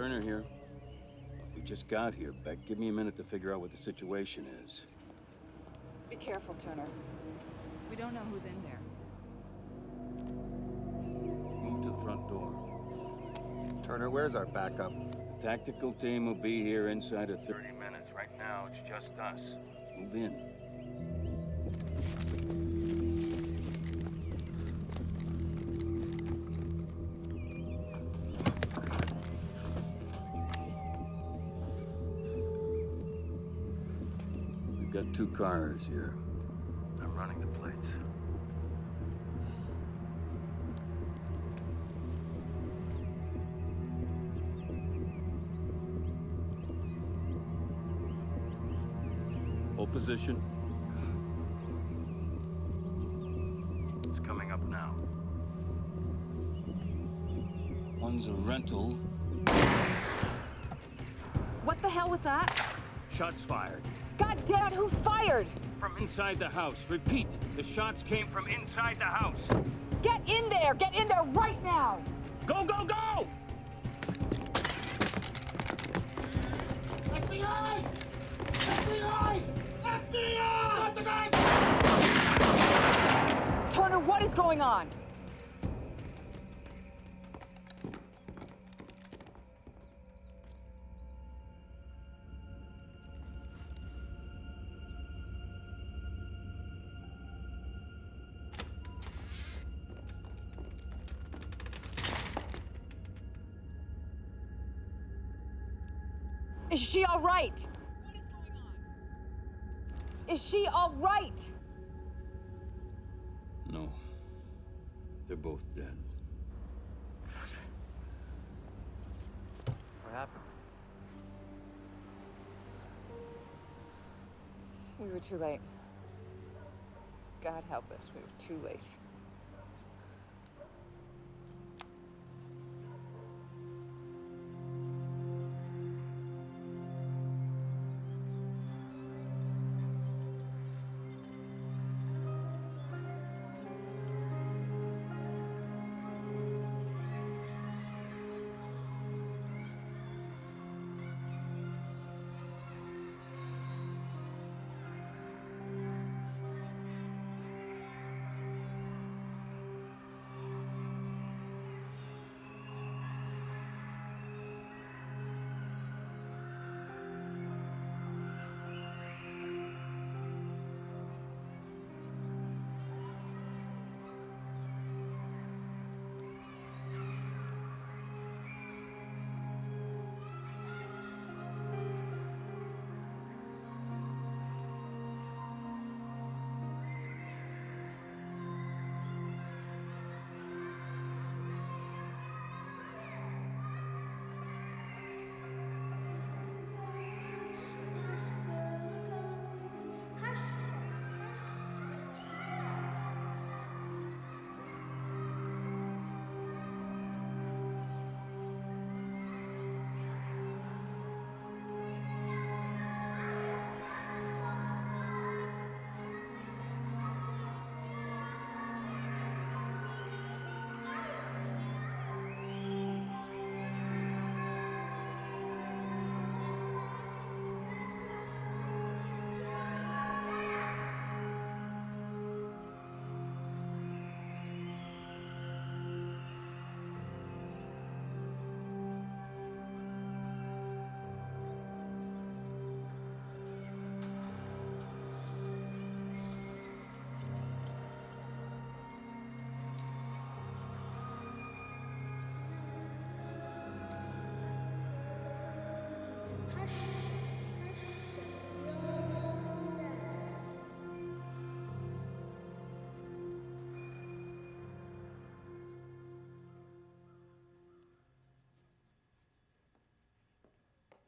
Turner here. We just got here, Beck. Give me a minute to figure out what the situation is. Be careful, Turner. We don't know who's in there. Move to the front door. Turner, where's our backup? The tactical team will be here inside of 30 minutes. Right now, it's just us. Move in. We've got 2 cars here. I'm running the plates. Hold position. It's coming up now. One's a rental. What the hell was that? Shots fired. God damn it, who fired? From inside the house. Repeat, the shots came from inside the house. Get in there! Get in there right now! Go, go, go! FBI! FBI! FBI! Got the guy! Turner, what is going on? Is she all right? What is going on? Is she all right? No. They're both dead. What happened? We were too late. God help us, we were too late.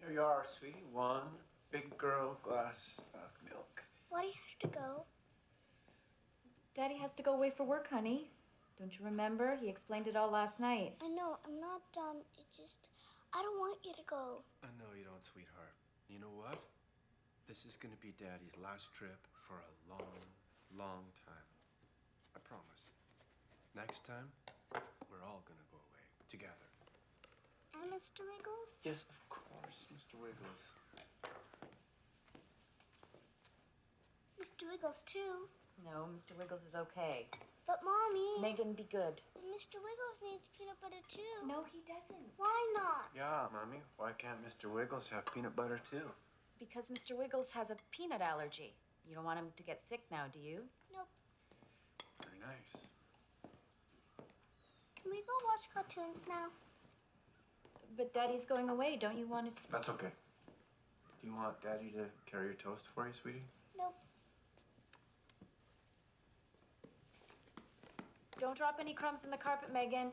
Here you are, sweetie. 1 big girl glass of milk. Why do you have to go? Daddy has to go away for work, honey. Don't you remember? He explained it all last night. I know, I'm not dumb. It just, I don't want you to go. I know you don't, sweetheart. You know what? This is gonna be Daddy's last trip for a long, long time. I promise. Next time, we're all gonna go away together. And Mr. Wiggles? Yes, of course, Mr. Wiggles. Mr. Wiggles, too. No, Mr. Wiggles is okay. But, Mommy... Megan, be good. Mr. Wiggles needs peanut butter, too. No, he doesn't. Why not? Yeah, Mommy. Why can't Mr. Wiggles have peanut butter, too? Because Mr. Wiggles has a peanut allergy. You don't want him to get sick now, do you? Nope. Very nice. Can we go watch cartoons now? But Daddy's going away. Don't you want to... That's okay. Do you want Daddy to carry your toast for you, sweetie? Nope. Don't drop any crumbs in the carpet, Megan.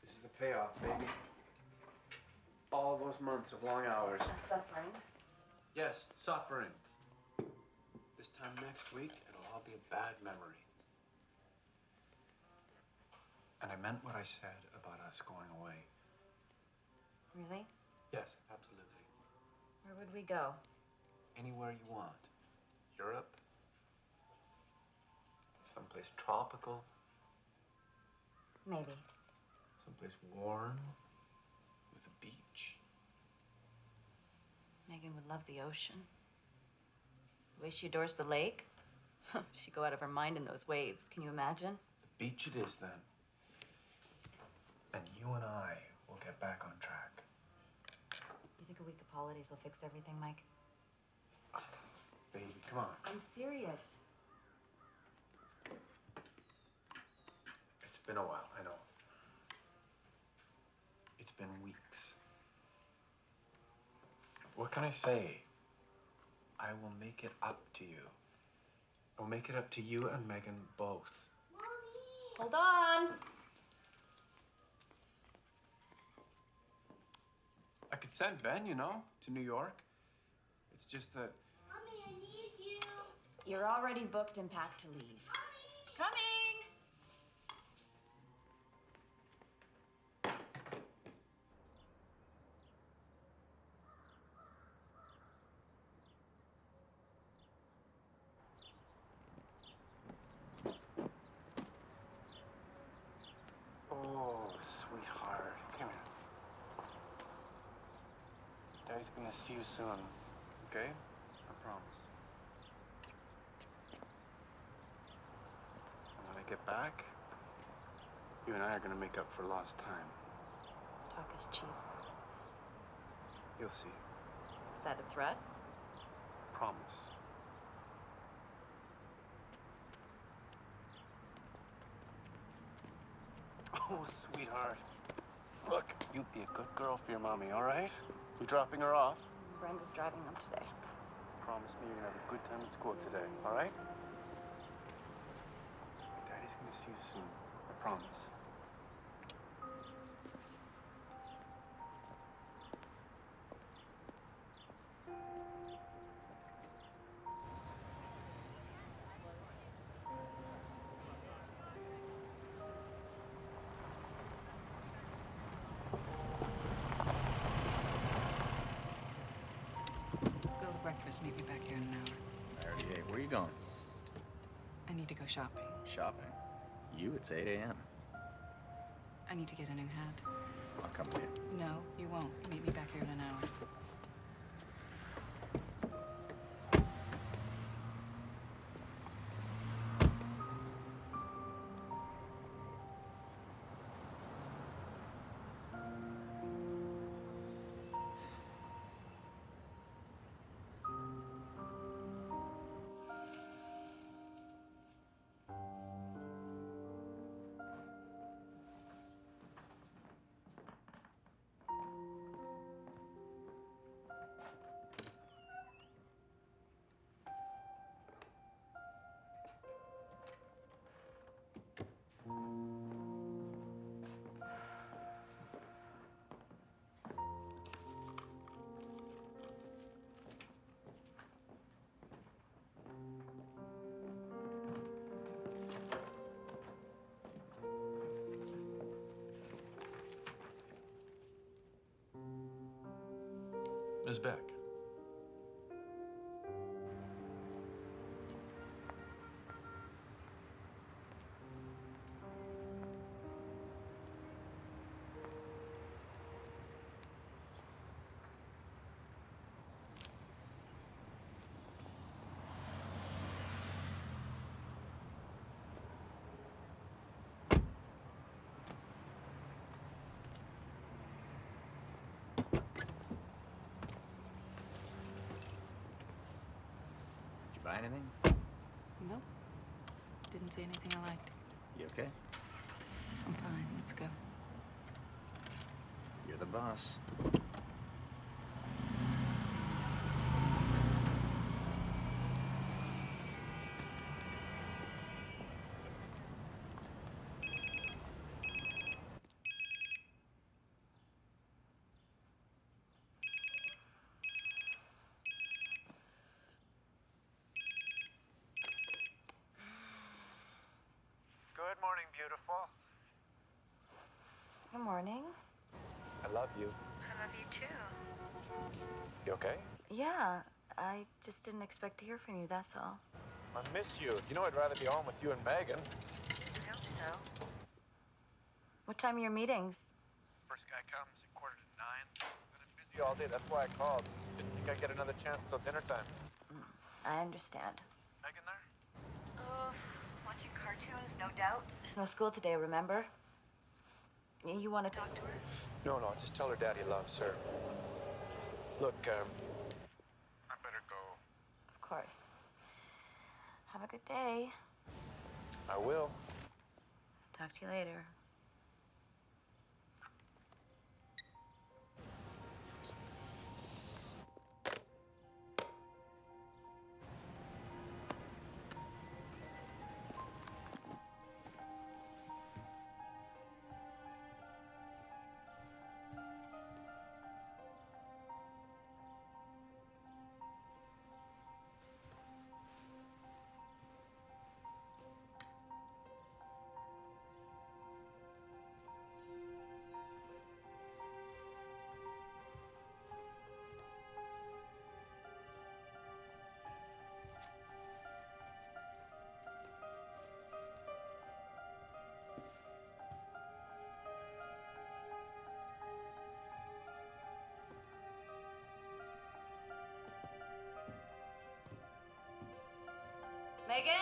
This is the payoff, baby. All those months of long hours. Suffering. Yes, suffering. This time next week, it'll all be a bad memory. And I meant what I said about us going away. Really? Yes, absolutely. Where would we go? Anywhere you want. Europe. Someplace tropical. Maybe. Someplace warm. With a beach. Megan would love the ocean. The way she adores the lake. She'd go out of her mind in those waves. Can you imagine? The beach it is, then. And you and I will get back on track. You think a week of holidays will fix everything, Mike? Baby, come on. I'm serious. It's been a while, I know. It's been weeks. What can I say? I will make it up to you. I will make it up to you and Megan both. Mommy! Hold on. I could send Ben, you know, to New York. It's just that... Mommy, I need you. You're already booked and packed to leave. Mommy! Coming! Oh, sweetheart. Come here. Daddy's gonna see you soon, okay? I promise. And when I get back, you and I are gonna make up for lost time. Talk is cheap. You'll see. That a threat? Promise. Oh, sweetheart. Look, you be a good girl for your mommy, all right? You dropping her off? Brenda's driving them today. Promise me you're gonna have a good time at school today, all right? Daddy's gonna see you soon. I promise. Go to breakfast, meet me back here in an hour. I already ate. Where are you going? I need to go shopping. Shopping? You? It's 8 a.m. I need to get a new hat. I'll come with you. No, you won't. Meet me back here in an hour. Ms. Beck. Buy anything? Nope. Didn't see anything I liked. You okay? I'm fine. Let's go. You're the boss. Good morning, beautiful. Good morning. I love you. I love you too. You okay? Yeah, I just didn't expect to hear from you, that's all. I miss you. You know I'd rather be home with you and Megan. I hope so. What time are your meetings? First guy comes at 8:45. I've been busy all day. That's why I called. Didn't think I'd get another chance till dinner time. I understand. Megan there? Oh, watching cartoons, no doubt. There's no school today, remember? You want to talk to her? No, just tell her Daddy loves her. Look, I better go. Of course. Have a good day. I will. Talk to you later. Megan?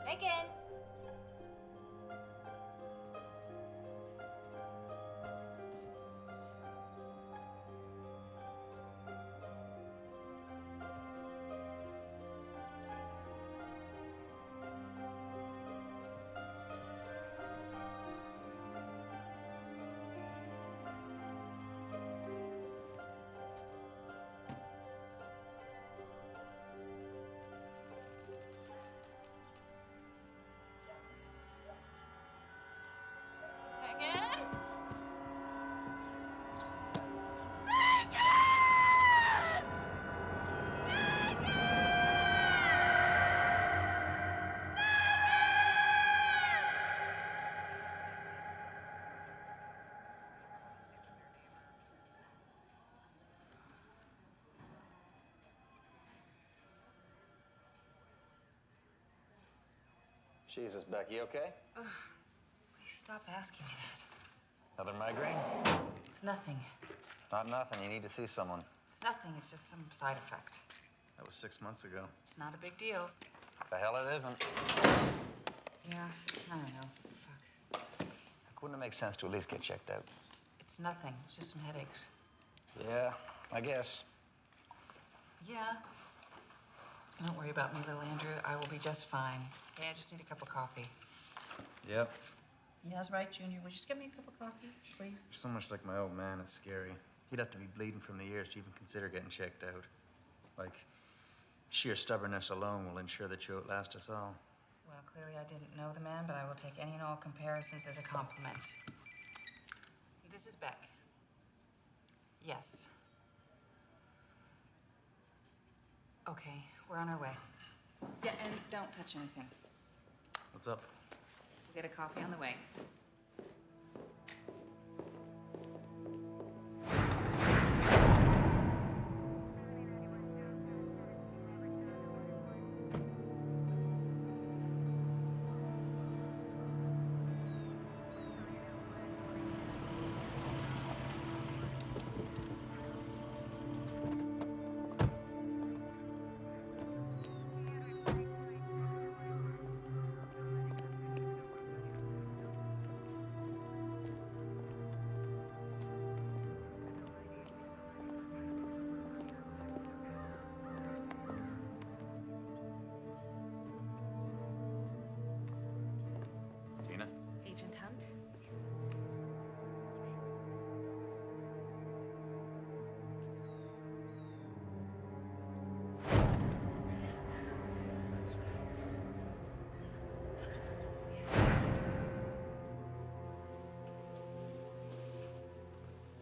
Megan? Megan? Jesus, Beck, you okay? Ugh. Please stop asking me that. Another migraine? It's nothing. It's not nothing. You need to see someone. It's nothing. It's just some side effect. That was 6 months ago. It's not a big deal. The hell it isn't. Yeah, I don't know. Fuck. Wouldn't it make sense to at least get checked out? It's nothing. It's just some headaches. Yeah, I guess. Yeah. Don't worry about me, little Andrew. I will be just fine. Okay, I just need a cup of coffee. Yep. Yeah, that's right, Junior. Would you just get me a cup of coffee, please? You're so much like my old man, it's scary. He'd have to be bleeding from the ears to even consider getting checked out. Like, sheer stubbornness alone will ensure that you outlast us all. Well, clearly I didn't know the man, but I will take any and all comparisons as a compliment. This is Beck. Yes. Okay, we're on our way. Yeah, and don't touch anything. What's up? We'll get a coffee on the way. Tina? Agent Hunt?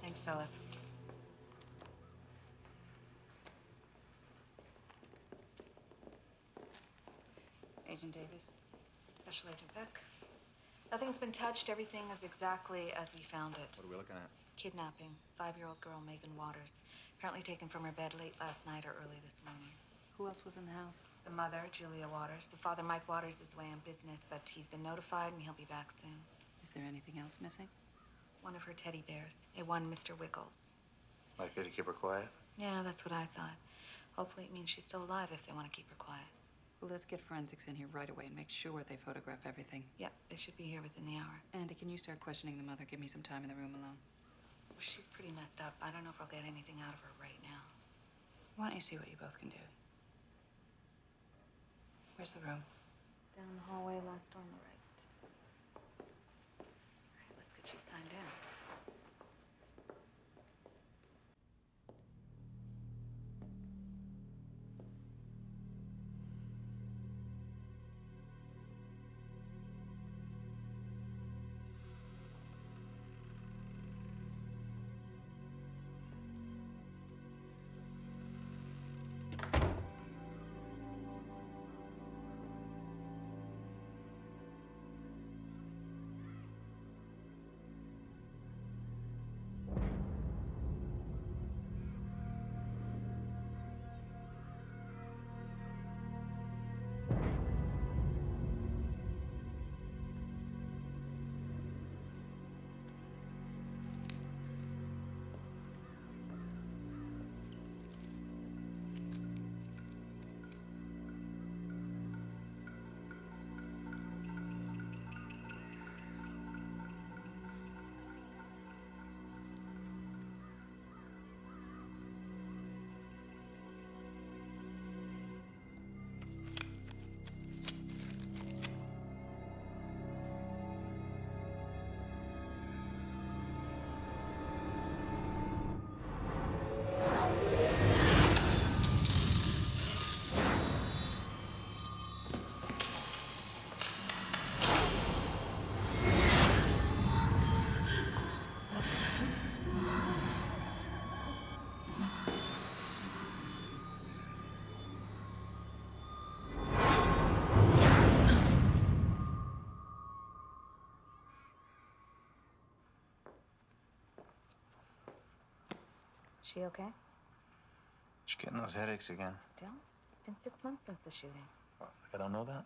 Thanks, fellas. Agent Davies. Special Agent Beck. Nothing's been touched. Everything is exactly as we found it. What are we looking at? Kidnapping. 5-year-old girl, Megan Waters. Apparently taken from her bed late last night or early this morning. Who else was in the house? The mother, Julia Waters. The father, Mike Waters, is away on business, but he's been notified and he'll be back soon. Is there anything else missing? One of her teddy bears. A one Mr. Wiggles. Likely to keep her quiet? Yeah, that's what I thought. Hopefully it means she's still alive if they want to keep her quiet. Well, let's get forensics in here right away and make sure they photograph everything. Yep, they should be here within the hour. Andy, can you start questioning the mother? Give me some time in the room alone. Well, she's pretty messed up. I don't know if I'll get anything out of her right now. Why don't you see what you both can do? Where's the room? Down the hallway, last door on the right. All right, let's get you signed in. She okay? She's getting those headaches again. Still? It's been 6 months since the shooting. What, like I don't know that?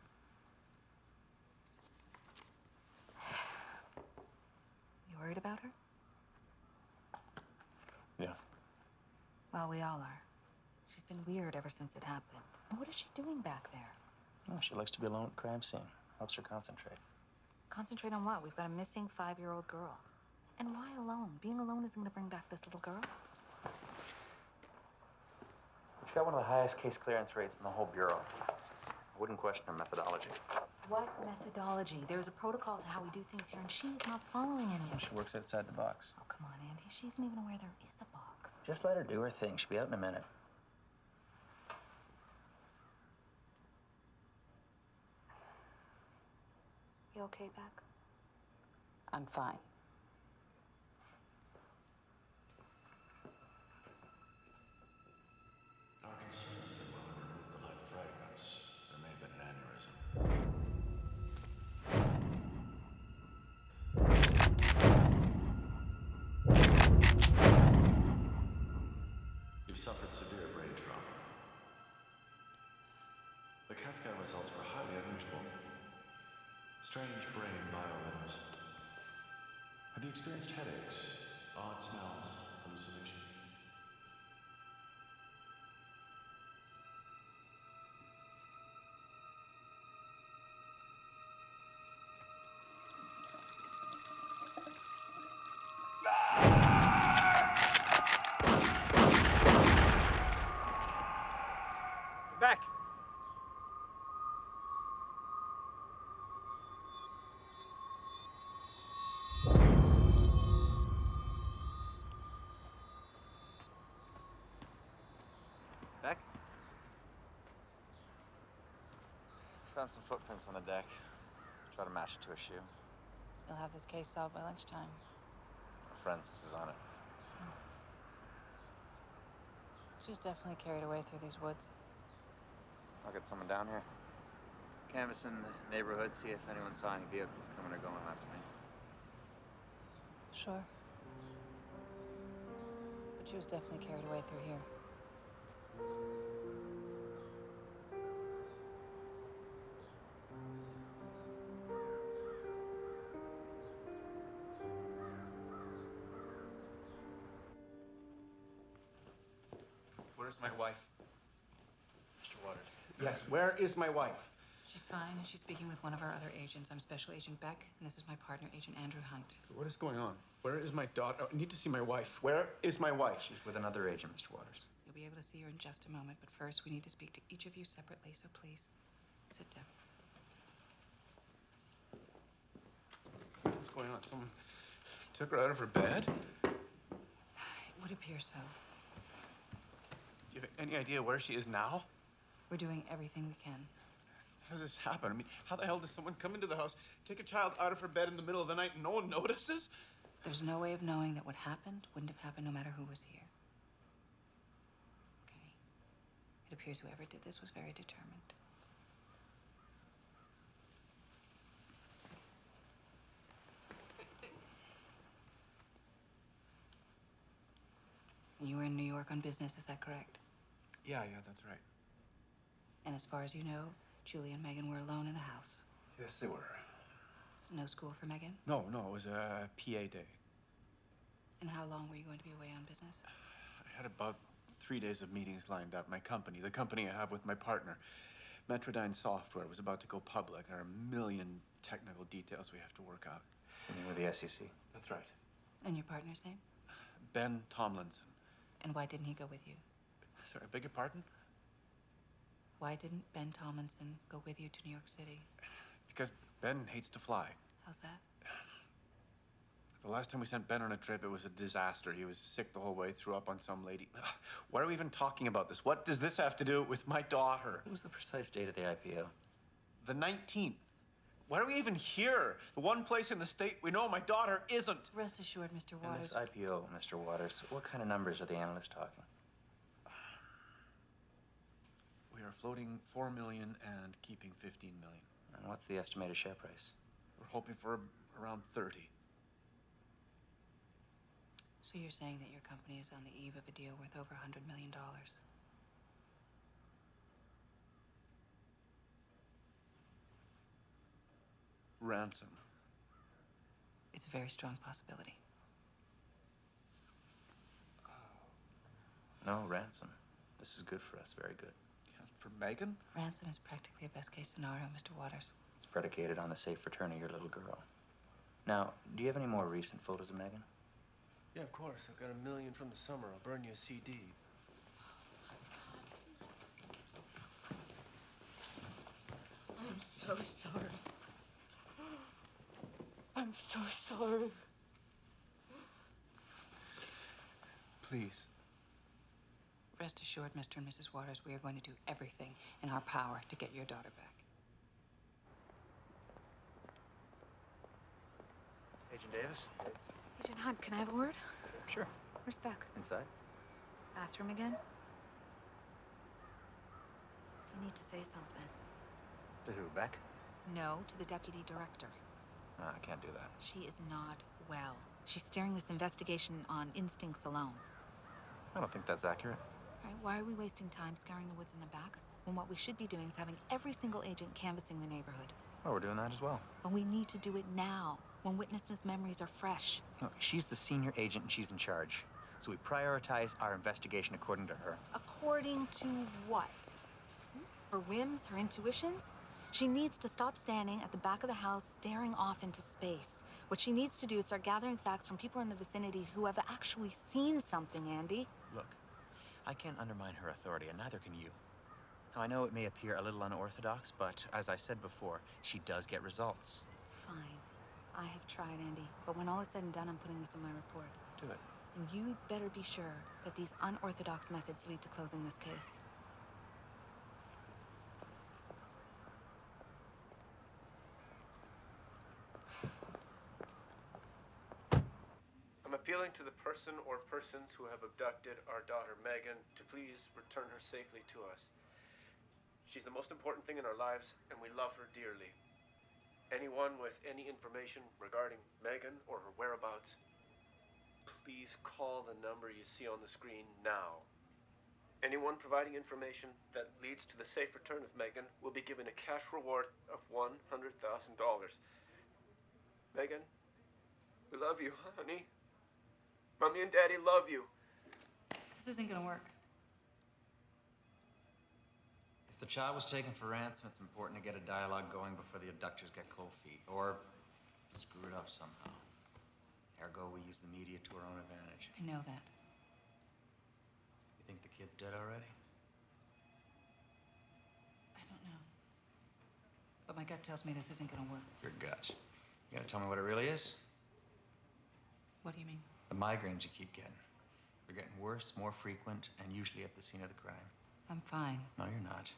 You worried about her? Yeah. Well, we all are. She's been weird ever since it happened. And what is she doing back there? Oh, she likes to be alone at the crime scene. Helps her concentrate. Concentrate on what? We've got a missing 5-year-old girl. And why alone? Being alone isn't going to bring back this little girl. She's got one of the highest case clearance rates in the whole bureau. I wouldn't question her methodology. What methodology? There's a protocol to how we do things here, and she is not following any of it. She works outside the box. Oh, come on, Andy. She isn't even aware there is a box. Just let her do her thing. She'll be out in a minute. You okay, Beck? I'm fine. Our concern is that when we remove the lead fragments, there may have been an aneurysm. You've suffered severe brain trauma. The CAT scan results were highly unusual. Strange brain biorhythms. Have you experienced headaches, odd smells, hallucinations? Beck! Beck? Found some footprints on the deck. Try to match it to a shoe. You'll have this case solved by lunchtime. Forensics is on it. She was definitely carried away through these woods. I'll get someone down here. Canvass in the neighborhood, see if anyone saw any vehicles coming or going last night. Sure. But she was definitely carried away through here. Where's my wife? Mr. Waters. Yes, where is my wife? She's fine. She's speaking with one of our other agents. I'm Special Agent Beck, and this is my partner, Agent Andrew Hunt. What is going on? Where is my daughter? I need to see my wife. Where is my wife? She's with another agent, Mr. Waters. You'll be able to see her in just a moment, but first we need to speak to each of you separately, so please, sit down. What's going on? Someone took her out of her bed? It would appear so. Do you have any idea where she is now? We're doing everything we can. How does this happen? I mean, how the hell does someone come into the house, take a child out of her bed in the middle of the night, and no one notices? There's no way of knowing that what happened wouldn't have happened no matter who was here. Okay. It appears whoever did this was very determined. And you were in New York on business, is that correct? Yeah, that's right. And as far as you know, Julie and Megan were alone in the house. Yes, they were. No school for Megan? No, it was a PA day. And how long were you going to be away on business? I had about 3 days of meetings lined up. My company, the company I have with my partner, Metrodyne Software, was about to go public. There are a million technical details we have to work out. You mean with the SEC? That's right. And your partner's name? Ben Tomlinson. And why didn't he go with you? Sorry, I beg your pardon? Why didn't Ben Tomlinson go with you to New York City? Because Ben hates to fly. How's that? The last time we sent Ben on a trip, it was a disaster. He was sick the whole way, threw up on some lady. Why are we even talking about this? What does this have to do with my daughter? What was the precise date of the IPO? The 19th. Why are we even here? The one place in the state we know my daughter isn't. Rest assured, Mr. In Waters. this IPO, Mr. Waters, what kind of numbers are the analysts talking? We are floating 4 million and keeping 15 million. And what's the estimated share price? We're hoping for around 30. So you're saying that your company is on the eve of a deal worth over $100 million? Ransom. It's a very strong possibility. No, ransom. This is good for us, very good. Yeah, for Megan? Ransom is practically a best-case scenario, Mr. Waters. It's predicated on the safe return of your little girl. Now, do you have any more recent photos of Megan? Yeah, of course. I've got 1 million from the summer. I'll burn you a CD. I'm so sorry. I'm so sorry. Please. Rest assured, Mr. and Mrs. Waters, we are going to do everything in our power to get your daughter back. Agent Davis? Agent Hunt, can I have a word? Sure. Where's Beck? Inside? Bathroom again? You need to say something. To who, Beck? No, to the deputy director. No, I can't do that. She is not well. She's steering this investigation on instincts alone. I don't think that's accurate. All right, why are we wasting time scouring the woods in the back when what we should be doing is having every single agent canvassing the neighborhood? Oh, we're doing that as well. But we need to do it now, when witnesses' memories are fresh. Look, she's the senior agent and she's in charge. So we prioritize our investigation according to her. According to what? Her whims, her intuitions? She needs to stop standing at the back of the house, staring off into space. What she needs to do is start gathering facts from people in the vicinity who have actually seen something, Andy. Look, I can't undermine her authority, and neither can you. Now, I know it may appear a little unorthodox, but as I said before, she does get results. Fine. I have tried, Andy. But when all is said and done, I'm putting this in my report. Do it. And you better be sure that these unorthodox methods lead to closing this case. I'm appealing to the person or persons who have abducted our daughter, Megan, to please return her safely to us. She's the most important thing in our lives, and we love her dearly. Anyone with any information regarding Megan or her whereabouts, please call the number you see on the screen now. Anyone providing information that leads to the safe return of Megan will be given a cash reward of $100,000. Megan, we love you, honey. Mommy and Daddy love you. This isn't gonna work. If the child was taken for ransom, it's important to get a dialogue going before the abductors get cold feet, or screw it up somehow. Ergo, we use the media to our own advantage. I know that. You think the kid's dead already? I don't know. But my gut tells me this isn't gonna work. Your gut. You gotta tell me what it really is? What do you mean? The migraines you keep getting. They're getting worse, more frequent, and usually at the scene of the crime. I'm fine. No, you're not.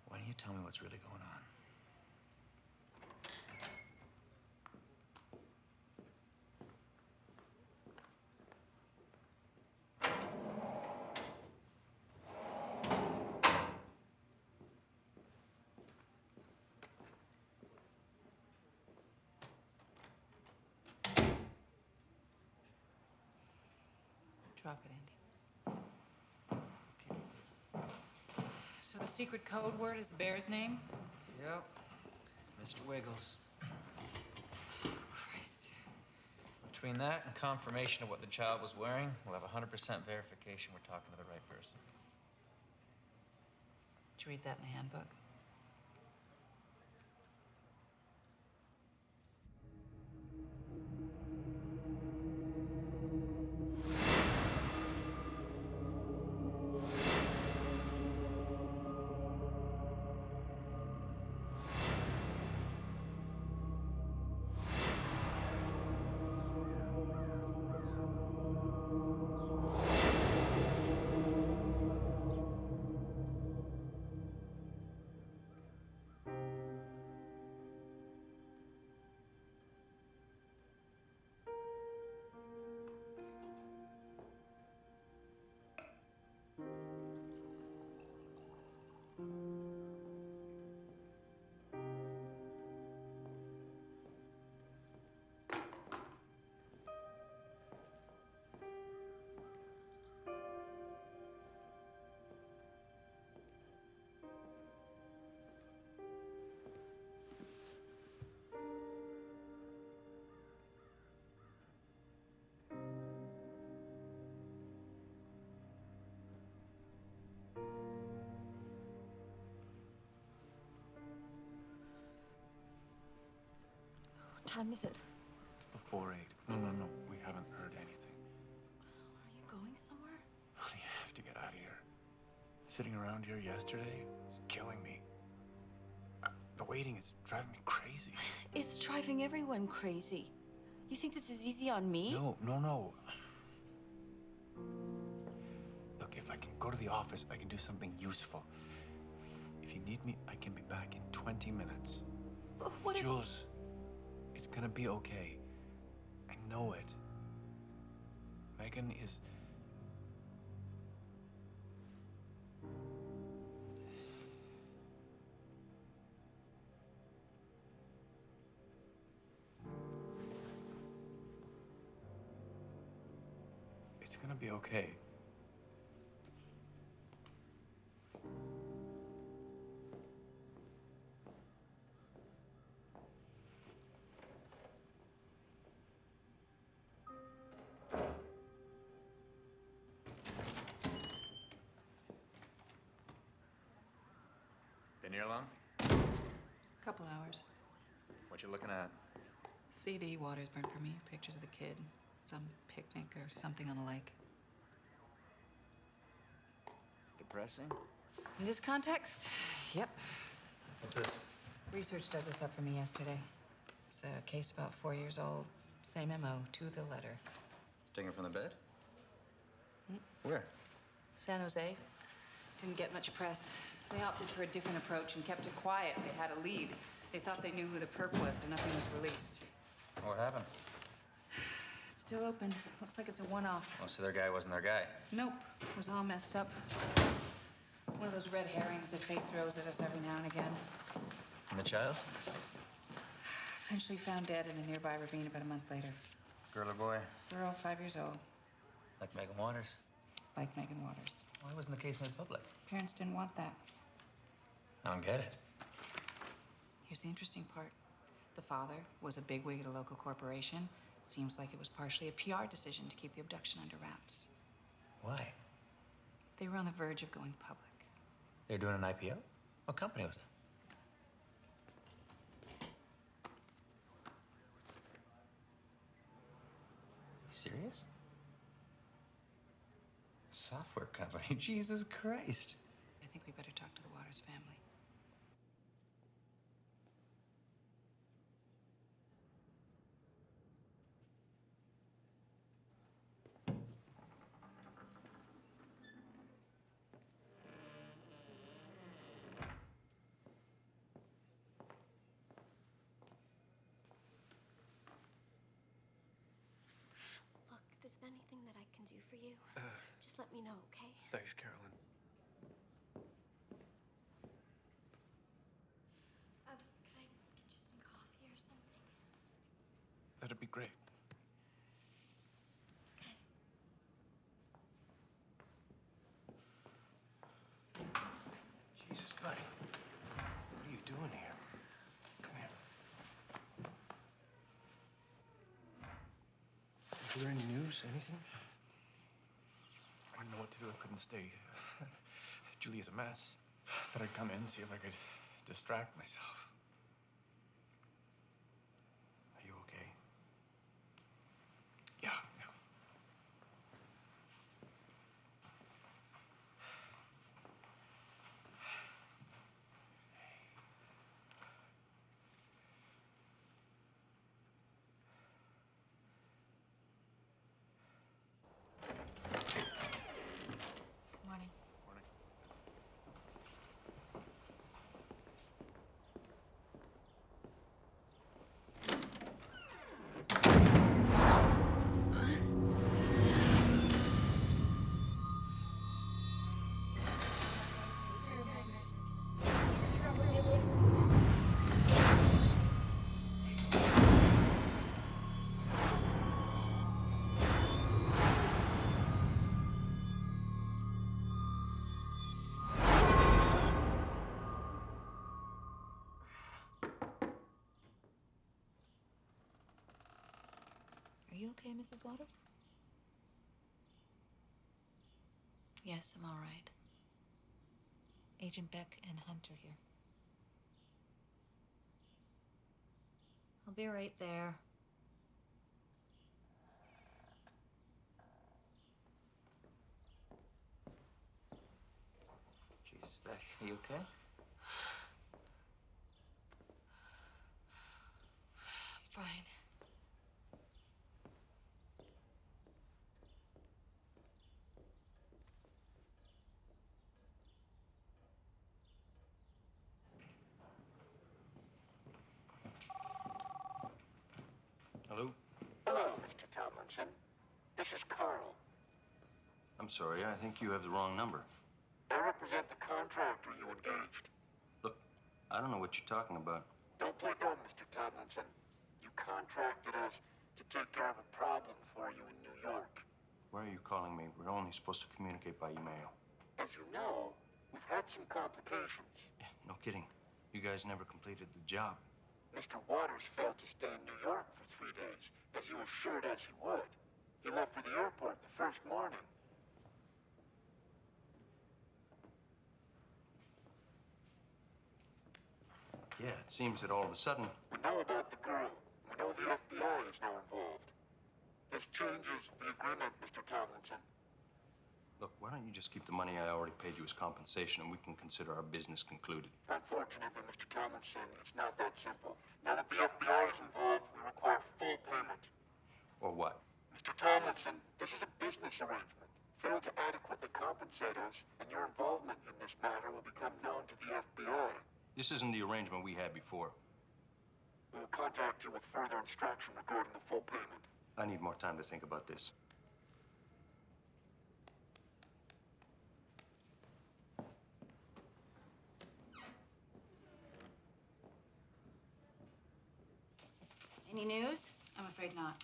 Why don't you tell me what's really going on? Drop it, Andy. So the secret code word is the bear's name? Yep. Mr. Wiggles. Christ. Between that and confirmation of what the child was wearing, we'll have 100% verification we're talking to the right person. Did you read that in the handbook? What time is it? It's before 8. No. We haven't heard anything. Are you going somewhere? Honey, I have to get out of here. Sitting around here yesterday is killing me. The waiting is driving me crazy. It's driving everyone crazy. You think this is easy on me? No. Look, if I can go to the office, I can do something useful. If you need me, I can be back in 20 minutes. What if... Jules, it's gonna be okay. I know it. Megan is... It's gonna be okay. Been here long? Couple hours. What you looking at? CD, Waters burned for me. Pictures of the kid. Some picnic or something on a lake. Depressing? In this context, yep. What's this? Research dug this up for me yesterday. It's a case about 4 years old. Same MO, to the letter. Taken it from the bed? Where? San Jose. Didn't get much press. They opted for a different approach and kept it quiet. They had a lead. They thought they knew who the perp was, so nothing was released. What happened? It's still open. Looks like it's a one-off. Oh, so their guy wasn't their guy. Nope. It was all messed up. One of those red herrings that fate throws at us every now and again. And the child? Eventually found dead in a nearby ravine about a month later. Girl or boy? Girl, 5 years old. Like Megan Waters? Like Megan Waters. Why wasn't the case made public? Parents didn't want that. I don't get it. Here's the interesting part. The father was a bigwig at a local corporation. Seems like it was partially a PR decision to keep the abduction under wraps. Why? They were on the verge of going public. They were doing an IPO? What company was it? You serious? Software company? Jesus Christ. I think we better talk to the Waters family. Look, if there's anything that I can do for you, just let me know, okay? Thanks, Carolyn. Could I get you some coffee or something? That'd be great. Jesus, buddy. What are you doing here? Come here. Is there any news? Anything? I didn't know what to do. I couldn't stay. Julia's a mess. Thought I'd come in, see if I could distract myself. Are you okay? Yeah. Morning. Morning. Are you okay, Mrs. Waters? Yes, I'm all right. Agent Beck and Hunter here. I'll be right there. Beck, are you okay? Fine. Hello? Hello, Mr. Tomlinson. This is Carl. I'm sorry, I think you have the wrong number. I represent the contractor you engaged. Look, I don't know what you're talking about. Don't play dumb, Mr. Tomlinson. You contracted us to take care of a problem for you in New York. Why are you calling me? We're only supposed to communicate by email. As you know, we've had some complications. Yeah, no kidding. You guys never completed the job. Mr. Waters failed to stay in New York for 3 days, as you assured us he would. He left for the airport the first morning. Yeah, it seems that all of a sudden... We know about the girl. We know the FBI is now involved. This changes the agreement, Mr. Tomlinson. Look, why don't you just keep the money I already paid you as compensation and we can consider our business concluded? Unfortunately, Mr. Tomlinson, it's not that simple. Now that the FBI is involved, we require full payment. Or what? Mr. Tomlinson, this is a business arrangement. Fail to adequately compensate us, and your involvement in this matter will become known to the FBI. This isn't the arrangement we had before. We will contact you with further instruction regarding the full payment. I need more time to think about this. Any news? I'm afraid not.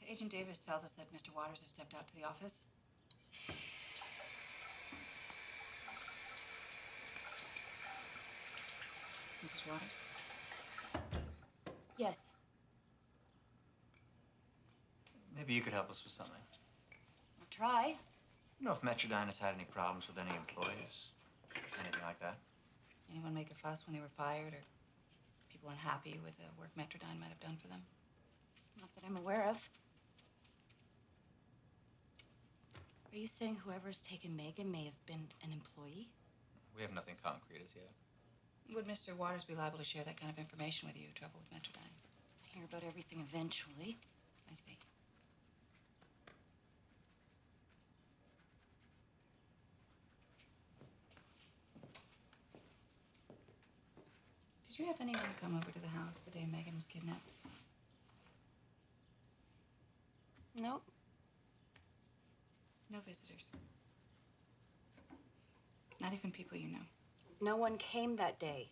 Agent Davis tells us that Mr. Waters has stepped out to the office. Mrs. Waters? Yes. Maybe you could help us with something. I'll try. You know if Metrodine has had any problems with any employees? Anything like that? Anyone make a fuss when they were fired, or people unhappy with the work Metrodine might have done for them? Not that I'm aware of. Are you saying whoever's taken Megan may have been an employee? We have nothing concrete as yet. Would Mr. Waters be liable to share that kind of information with you, trouble with Metrodine? I hear about everything eventually. I see. Did you have anyone come over to the house the day Megan was kidnapped? Nope. No visitors. Not even people you know. No one came that day.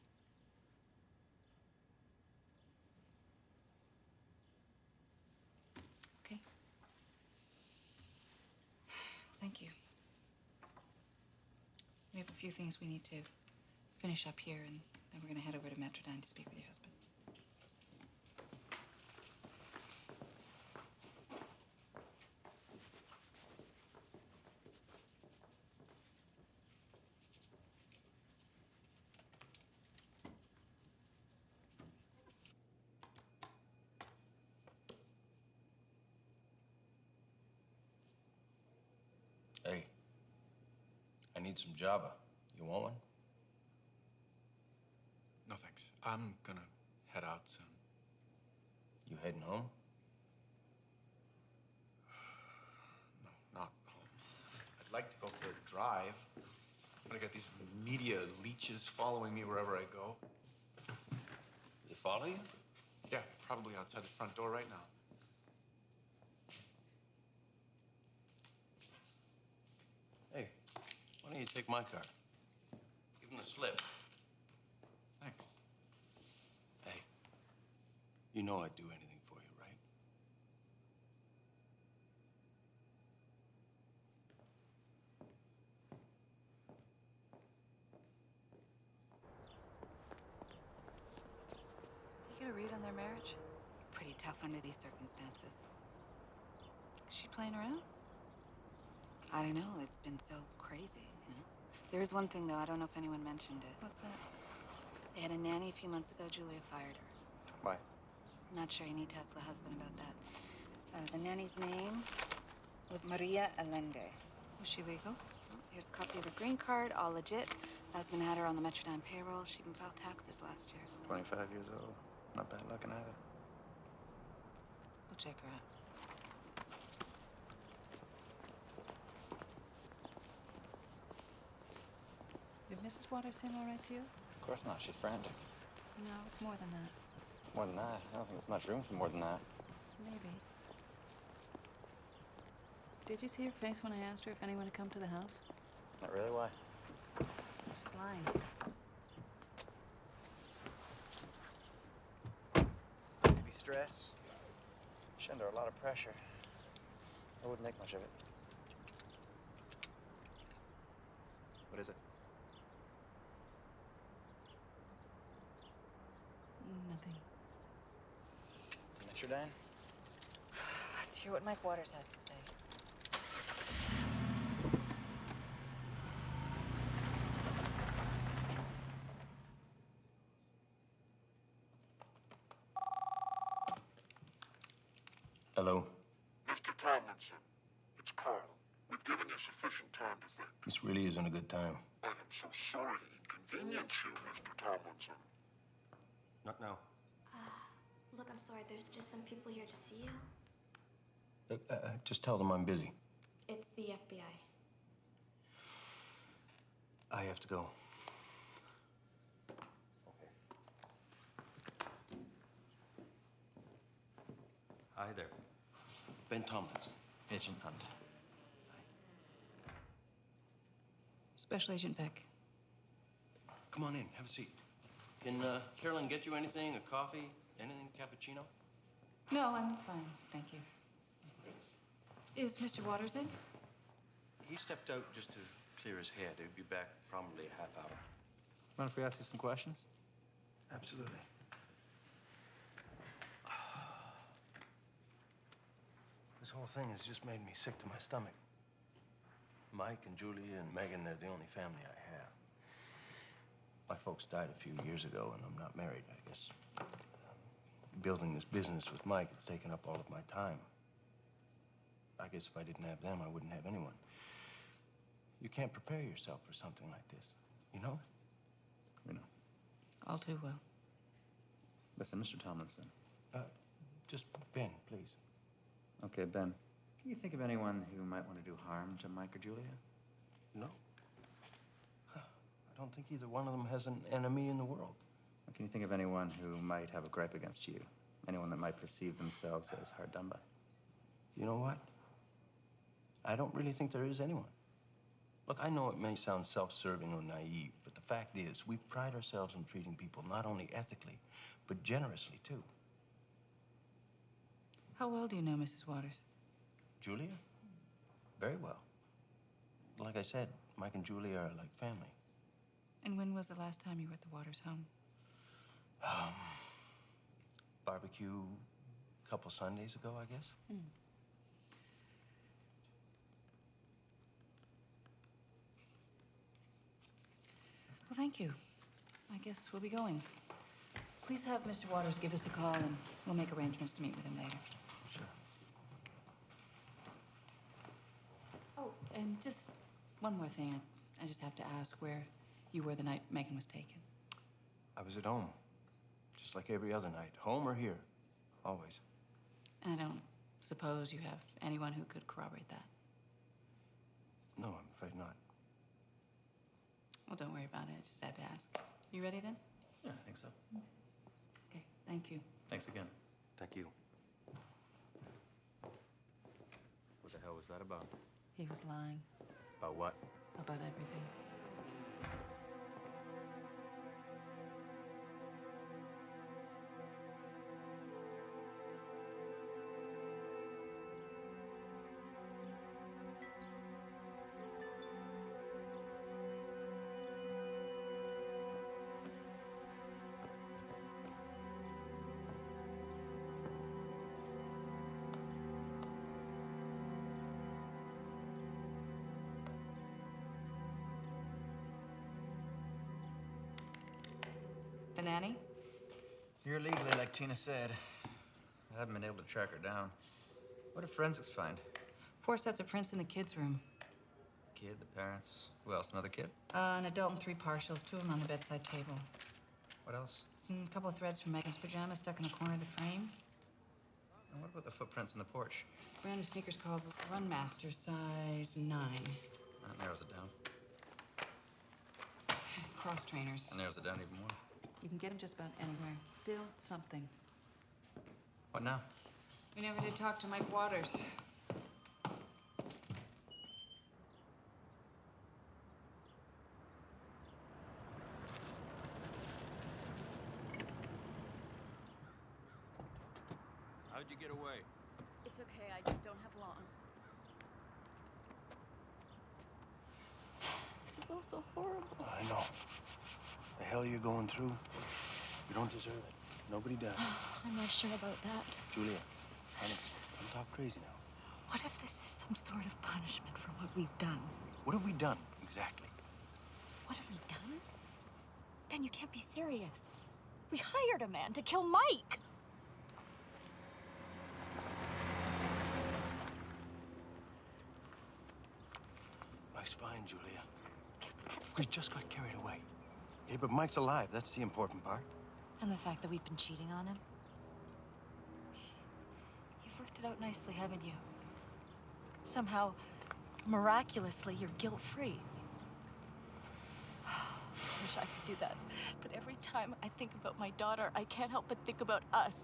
Okay. Thank you. We have a few things we need to finish up here, and then we're going to head over to Metrodine to speak with your husband. Hey, I need some Java. You want one? No, thanks. I'm gonna head out soon. You heading home? No, not home. I'd like to go for a drive, but I got these media leeches following me wherever I go. They follow you? Yeah, probably outside the front door right now. Hey, why don't you take my car? Give them the slip. Thanks. Hey, you know I'd do anything for you, right? You get a read on their marriage? Pretty tough under these circumstances. Is she playing around? I don't know. It's been so crazy. You know? There is one thing, though. I don't know if anyone mentioned it. What's that? They had a nanny a few months ago. Julia fired her. Why? Not sure. You need to ask the husband about that. The nanny's name was Maria Allende. Was she legal? Here's a copy of her green card, all legit. Husband had her on the Metrodine payroll. She even filed taxes last year. 25 years old. Not bad looking either. We'll check her out. Did Mrs. Waters seem all right to you? Of course not. She's frantic. No, it's more than that. More than that? I don't think there's much room for more than that. Maybe. Did you see her face when I asked her if anyone had come to the house? Not really? Why? She's lying. Maybe stress. She's under a lot of pressure. I wouldn't make much of it. What is it? Nothing. Metrodine? Let's hear what Mike Waters has to say. Hello? Mr. Tomlinson, it's Carl. We've given you sufficient time to think. This really isn't a good time. I am so sorry to inconvenience you, Mr. Tomlinson. Not now. Look, I'm sorry. There's just some people here to see you. Just tell them I'm busy. It's the FBI. I have to go. Hi there. Ben Tomlinson. Agent Hunt. Special Agent Beck. Come on in, have a seat. Can Carolyn get you anything? A coffee? Anything? Cappuccino? No, I'm fine. Thank you. Is Mr. Waters in? He stepped out just to clear his head. He'll be back probably a half hour. Mind if we ask you some questions? Absolutely. This whole thing has just made me sick to my stomach. Mike and Julia and Megan, they're the only family I have. My folks died a few years ago, and I'm not married, I guess. Building this business with Mike, it's taken up all of my time. I guess if I didn't have them, I wouldn't have anyone. You can't prepare yourself for something like this, you know? We know. All too well. Listen, Mr. Tomlinson. Just Ben, please. Okay, Ben. Can you think of anyone who might want to do harm to Mike or Julia? No. I don't think either one of them has an enemy in the world. Can you think of anyone who might have a gripe against you? Anyone that might perceive themselves as hard done by? You know what? I don't really think there is anyone. Look, I know it may sound self-serving or naive, but the fact is, we pride ourselves in treating people not only ethically, but generously, too. How well do you know Mrs. Waters? Julia? Very well. Like I said, Mike and Julia are like family. And when was the last time you were at the Waters home? Barbecue a couple Sundays ago, I guess. Well, thank you. I guess we'll be going. Please have Mr. Waters give us a call, and we'll make arrangements to meet with him later. Sure. Oh, and just one more thing. I just have to ask where you were the night Megan was taken. I was at home, just like every other night. Home or here, always. And I don't suppose you have anyone who could corroborate that. No, I'm afraid not. Well, don't worry about it. I just had to ask. You ready then? Yeah, I think so. Okay, thank you. Thanks again. Thank you. What the hell was that about? He was lying About what? about everything. The nanny? Here legally, like Tina said. I haven't been able to track her down. What did forensics find? 4 sets of prints in the kids' room. kid, the parents. Who else? Another kid? An adult and 3 partials, 2 of them on the bedside table. What else? A couple of threads from Megan's pajamas stuck in the corner of the frame. And what about the footprints on the porch? Brand of sneakers called Run Master, size 9. That narrows it down. Cross trainers. That narrows it down even more. You can get them just about anywhere. Still something. What now? We never did talk to Mike Waters. How'd you get away? It's okay, I just don't have long. This is all so horrible. I know. The hell you're going through, you don't deserve it. Nobody does. I'm not sure about that. Julia, honey, don't talk crazy now. What if this is some sort of punishment for what we've done? What have we done, exactly? What have we done? Ben, you can't be serious. We hired a man to kill Mike. Mike's fine, Julia. We just got carried away. Yeah, but Mike's alive. That's the important part. And the fact that we've been cheating on him. You've worked it out nicely, haven't you? Somehow, miraculously, you're guilt-free. I wish I could do that. But every time I think about my daughter, I can't help but think about us.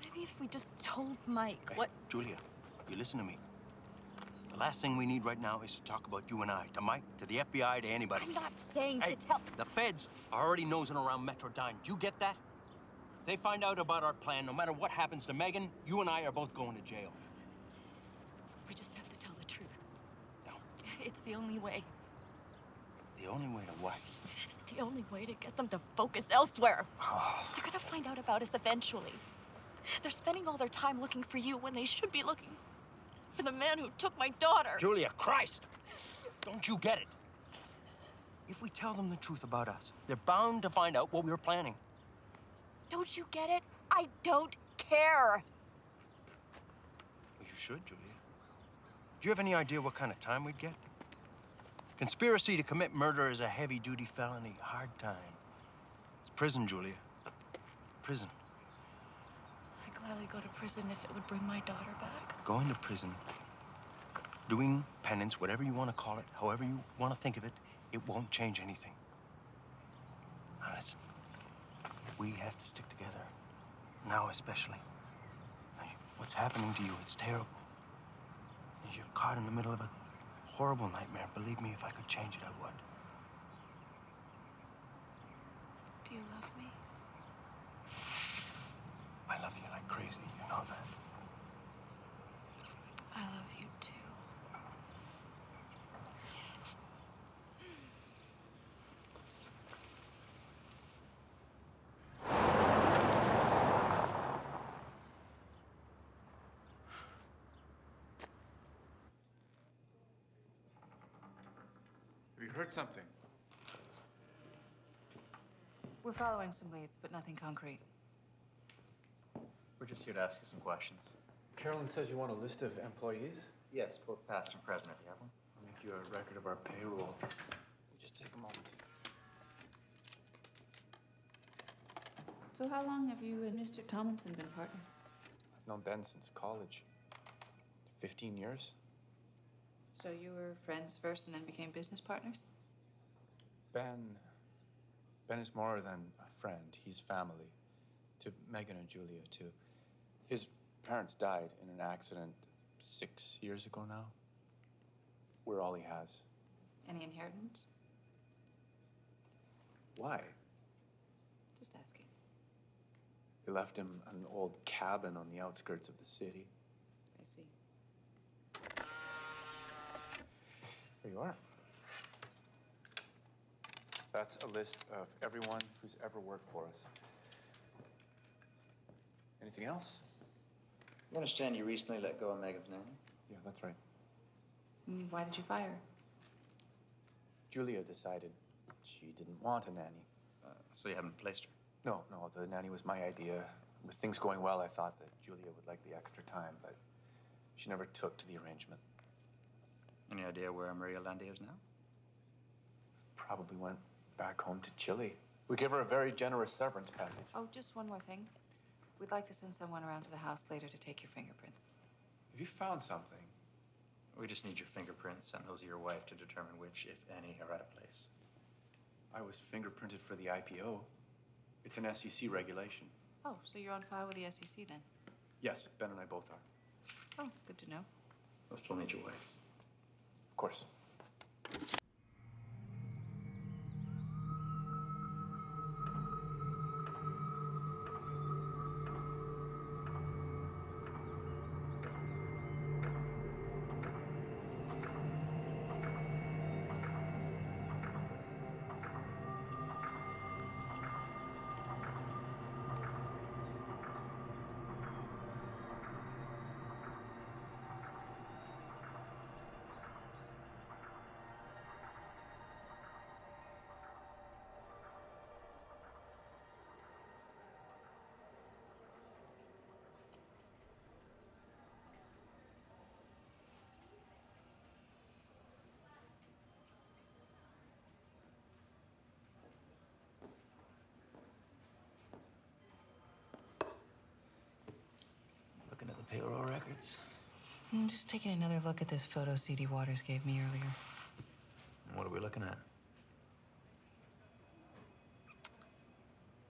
Maybe if we just told Mike Hey, what... Julia, you listen to me. The last thing we need right now is to talk about you and I. To Mike, to the FBI, to anybody. I'm not saying Hey, to tell... the feds are already nosing around Metrodyne. Do you get that? They find out about our plan. No matter what happens to Megan, you and I are both going to jail. We just have to tell the truth. No. It's the only way. The only way to what? The only way to get them to focus elsewhere. Oh. They're gonna find out about us eventually. They're spending all their time looking for you when they should be looking for the man who took my daughter. Julia, Christ! Don't you get it? If we tell them the truth about us, they're bound to find out what we were planning. Don't you get it? I don't care. Well, you should, Julia. Do you have any idea what kind of time we'd get? Conspiracy to commit murder is a heavy-duty felony. Hard time. It's prison, Julia. Prison. I'd gladly go to prison if it would bring my daughter back. Going to prison, doing penance, whatever you want to call it, however you want to think of it, it won't change anything. Now listen, we have to stick together. Now especially. Now, what's happening to you, it's terrible. And you're caught in the middle of a horrible nightmare. Believe me, if I could change it, I would. Do you love me? I love you like crazy, you know that. I love you too. Have you heard something? We're following some leads, but nothing concrete. We're just here to ask you some questions. Carolyn says you want a list of employees? Yes, both past and present, if you have one. I'll make you a record of our payroll. Just take a moment. So how long have you and Mr. Tomlinson been partners? I've known Ben since college. 15 years. So you were friends first and then became business partners? Ben is more than a friend. He's family. To Megan and Julia, too. His parents died in an accident 6 years ago now. We're all he has. Any inheritance? Why? Just asking. He left him an old cabin on the outskirts of the city. I see. There you are. That's a list of everyone who's ever worked for us. Anything else? You understand you recently let go of Megan's nanny? Yeah, that's right. Why did you fire her? Julia decided she didn't want a nanny. So you haven't placed her? No, the nanny was my idea. With things going well, I thought that Julia would like the extra time, but she never took to the arrangement. Any idea where Maria Landy is now? Probably went back home to Chile. We give her a very generous severance package. Oh, just one more thing. We'd like to send someone around to the house later to take your fingerprints. Have you found something? We just need your fingerprints and those of your wife to determine which, if any, are out of place. I was fingerprinted for the IPO. It's an SEC regulation. Oh, so you're on file with the SEC then? Yes, Ben and I both are. Oh, good to know. We'll still need your wife's. Of course. Looking at the payroll records. I'm just taking another look at this photo CD Waters gave me earlier. What are we looking at?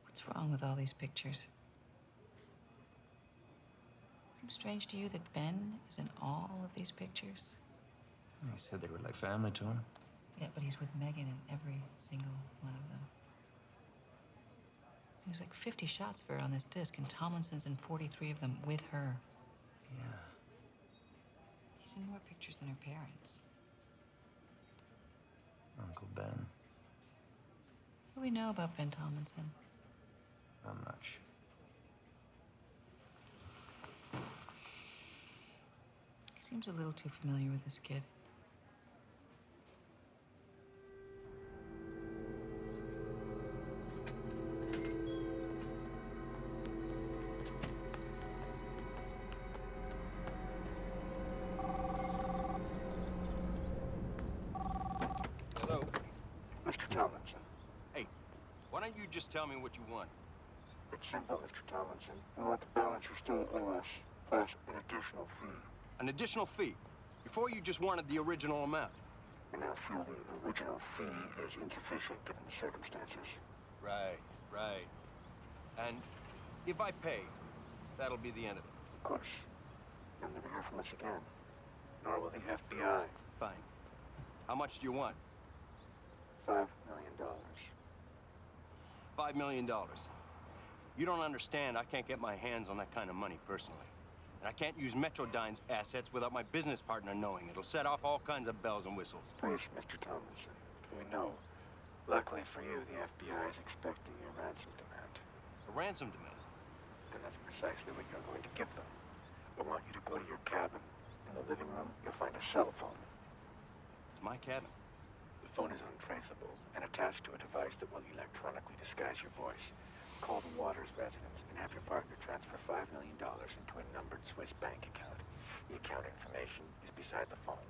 What's wrong with all these pictures? Seems strange to you that Ben is in all of these pictures? He said they were like family to him. Yeah, but he's with Megan in every single one of them. There's like 50 shots of her on this disc, and Tomlinson's in 43 of them with her. Yeah. He's in more pictures than her parents. Uncle Ben. What do we know about Ben Tomlinson? Not much. He seems a little too familiar with this kid. Hello. Mr. Tomlinson. Hey, why don't you just tell me what you want? It's simple, Mr. Tomlinson. We want the balance you still owe us, plus an additional fee. An additional fee? Before you just wanted the original amount. We now feel the original fee is insufficient given the circumstances. Right, right. And if I pay, that'll be the end of it. Of course. You'll never hear from us again. Nor will the FBI. Fine. How much do you want? $5 million. $5 million. You don't understand, I can't get my hands on that kind of money personally. And I can't use Metrodyne's assets without my business partner knowing. It'll set off all kinds of bells and whistles. Please, Mr. Tomlinson. We know. Luckily for you, the FBI is expecting a ransom demand. A ransom demand? And that's precisely what you're going to give them. I want you to go to your cabin. In the living room, you'll find a cell phone. It's my cabin. The phone is untraceable and attached to a device that will electronically disguise your voice. Call the Waters residence and have your partner transfer $5 million into a numbered Swiss bank account. The account information is beside the phone.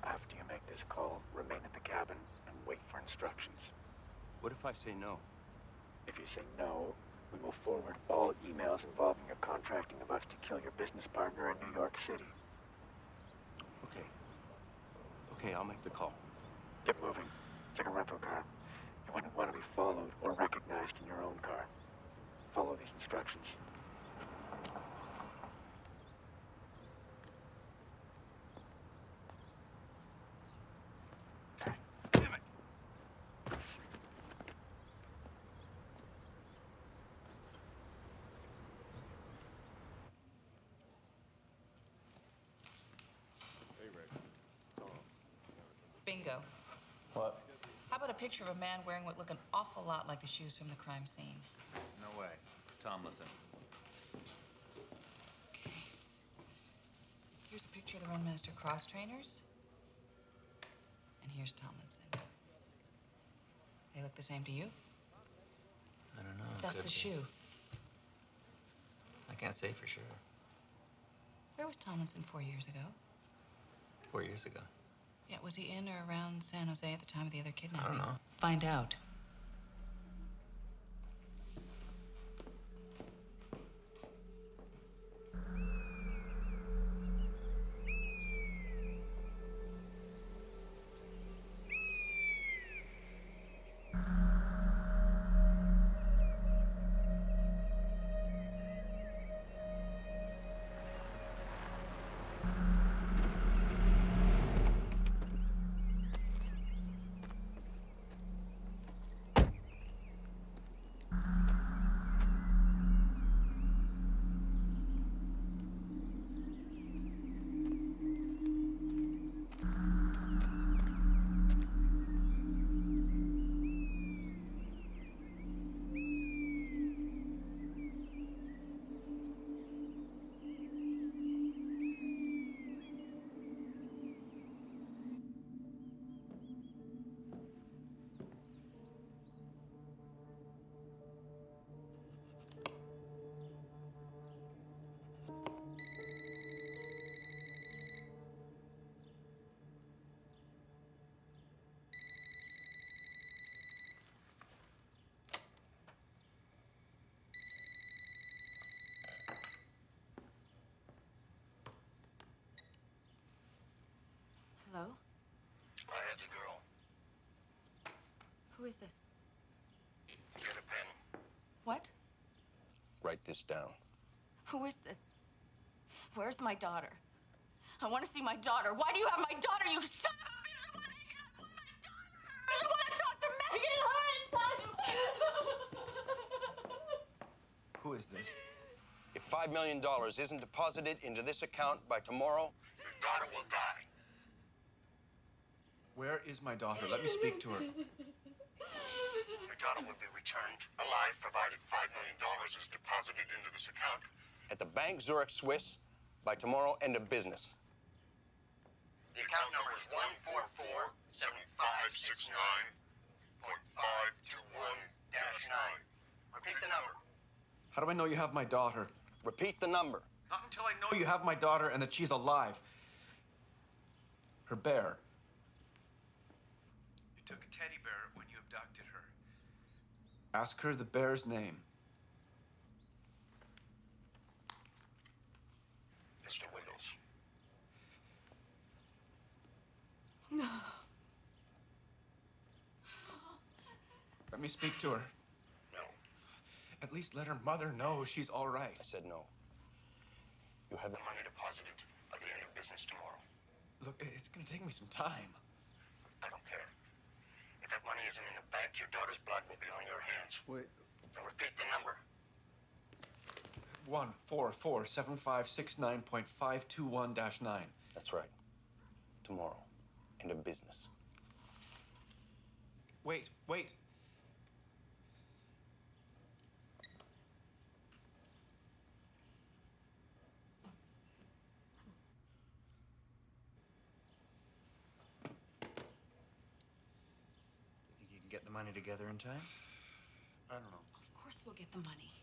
After you make this call, remain at the cabin and wait for instructions. What if I say no? If you say no, we will forward all emails involving your contracting of us to kill your business partner in New York City. Okay. Okay, I'll make the call. Get moving. Take a rental car. You wouldn't want to be followed or recognized in your own car. Follow these instructions. Damn it! Hey, Rick. It's Tom. Bingo. What? How about a picture of a man wearing what look an awful lot like the shoes from the crime scene? No way. Tomlinson. Here's a picture of the Runmaster cross trainers. And here's Tomlinson. They look the same to you? I don't know. That's the shoe. I can't say for sure. Where was Tomlinson 4 years ago? 4 years ago. Yeah, was he in or around San Jose at the time of the other kidnapping? I don't know. Find out. Hello? I had the girl. Who is this? Get a pen. What? Write this down. Who is this? Where's my daughter? I want to see my daughter. Why do you have my daughter, you son of a bitch? I want to talk to Megan Who is this? If $5 million isn't deposited into this account by tomorrow, your daughter will die. Where is my daughter? Let me speak to her. Your daughter will be returned alive, provided $5 million is deposited into this account. At the Bank Zurich Swiss by tomorrow, end of business. The account number is 144-7569.521-9. Repeat the number. How do I know you have my daughter? Repeat the number. Not until I know you have my daughter and that she's alive. Her bear. You took a teddy bear when you abducted her. Ask her the bear's name. Mr. Wiggles. No. Let me speak to her. No. At least let her mother know she's all right. I said no. You have the money deposited at the end of business tomorrow. Look, it's gonna take me some time. I don't care. If that money isn't in the bank, your daughter's blood will be on your hands. Wait. Now repeat the number. 144-7569.521-9. That's right. Tomorrow. End of business. Wait. Think you can get the money together in time? I don't know. Of course we'll get the money.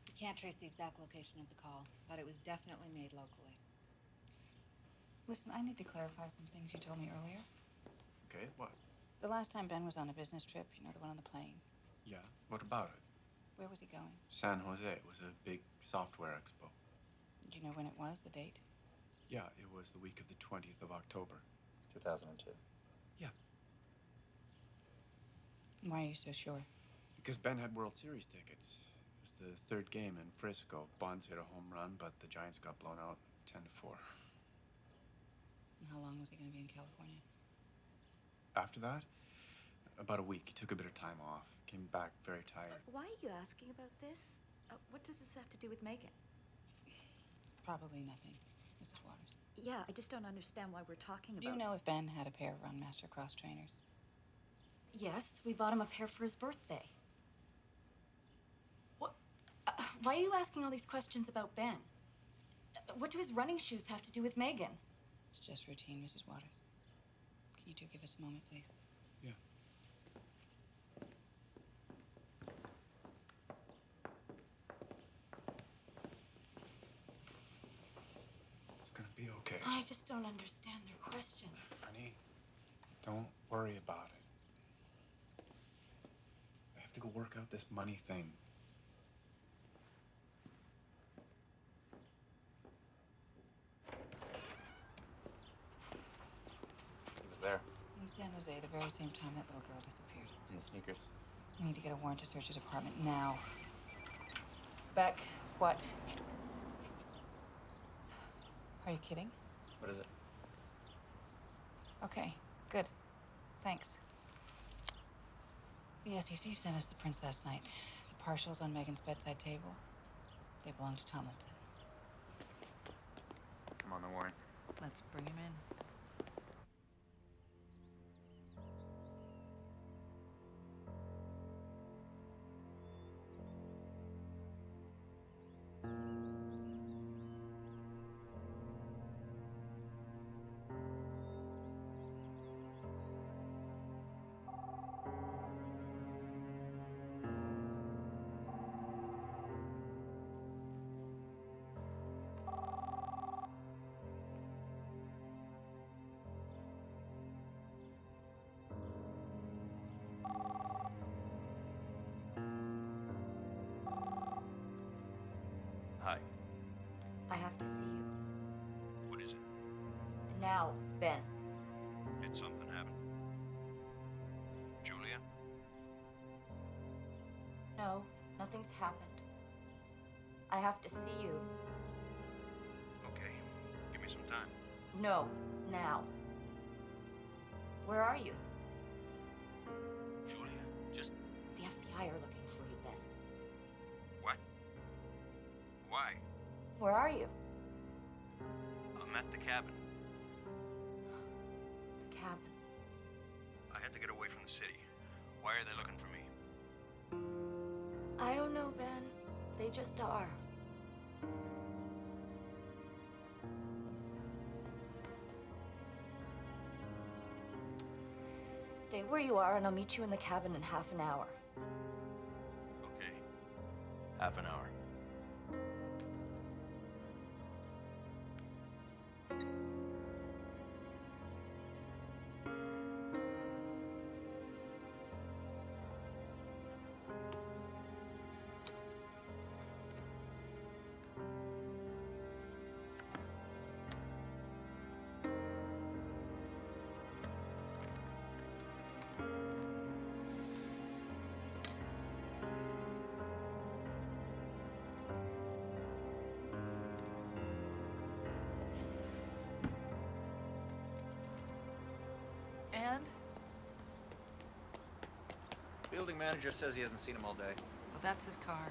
We can't trace the exact location of the call, but it was definitely made locally. Listen, I need to clarify some things you told me earlier. Okay, what? The last time Ben was on a business trip, you know, the one on the plane. Yeah, what about it? Where was he going? San Jose. It was a big software expo. Do you know when it was, the date? Yeah, it was the week of the 20th of October. 2002. Yeah. Why are you so sure? Because Ben had World Series tickets. It was the third game in Frisco. Bonds hit a home run, but the Giants got blown out 10-4. And how long was he going to be in California? After that, about a week. He took a bit of time off. Came back very tired. Why are you asking about this? What does this have to do with Megan? Probably nothing, Mrs. Waters. Yeah, I just don't understand why we're talking about... Do you know if Ben had a pair of Run Master Cross trainers? Yes, we bought him a pair for his birthday. What? Why are you asking all these questions about Ben? What do his running shoes have to do with Megan? It's just routine, Mrs. Waters. Can you two give us a moment, please? Yeah. just don't understand their questions. Honey, don't worry about it. I have to go work out this money thing. He was there. In San Jose, the very same time that little girl disappeared. In the sneakers. We need to get a warrant to search his apartment now. Beck, what? Are you kidding? What is it? Okay, good. Thanks. The SEC sent us the prints last night. The partials on Megan's bedside table. They belong to Tomlinson. I'm on the warrant. Let's bring him in. Hi. I have to see you. What is it? Now, Ben. Did something happen? Julia? No, nothing's happened. I have to see you. Okay. Give me some time. No, now. Where are you? Julia, just... The FBI are looking for you, Ben. What? Why? Where are you? I'm at the cabin. The cabin. I had to get away from the city. Why are they looking for me? I don't know, Ben. They just are. Stay where you are, and I'll meet you in the cabin in half an hour. Okay. Half an hour. And? Building manager says he hasn't seen him all day. Well, that's his car.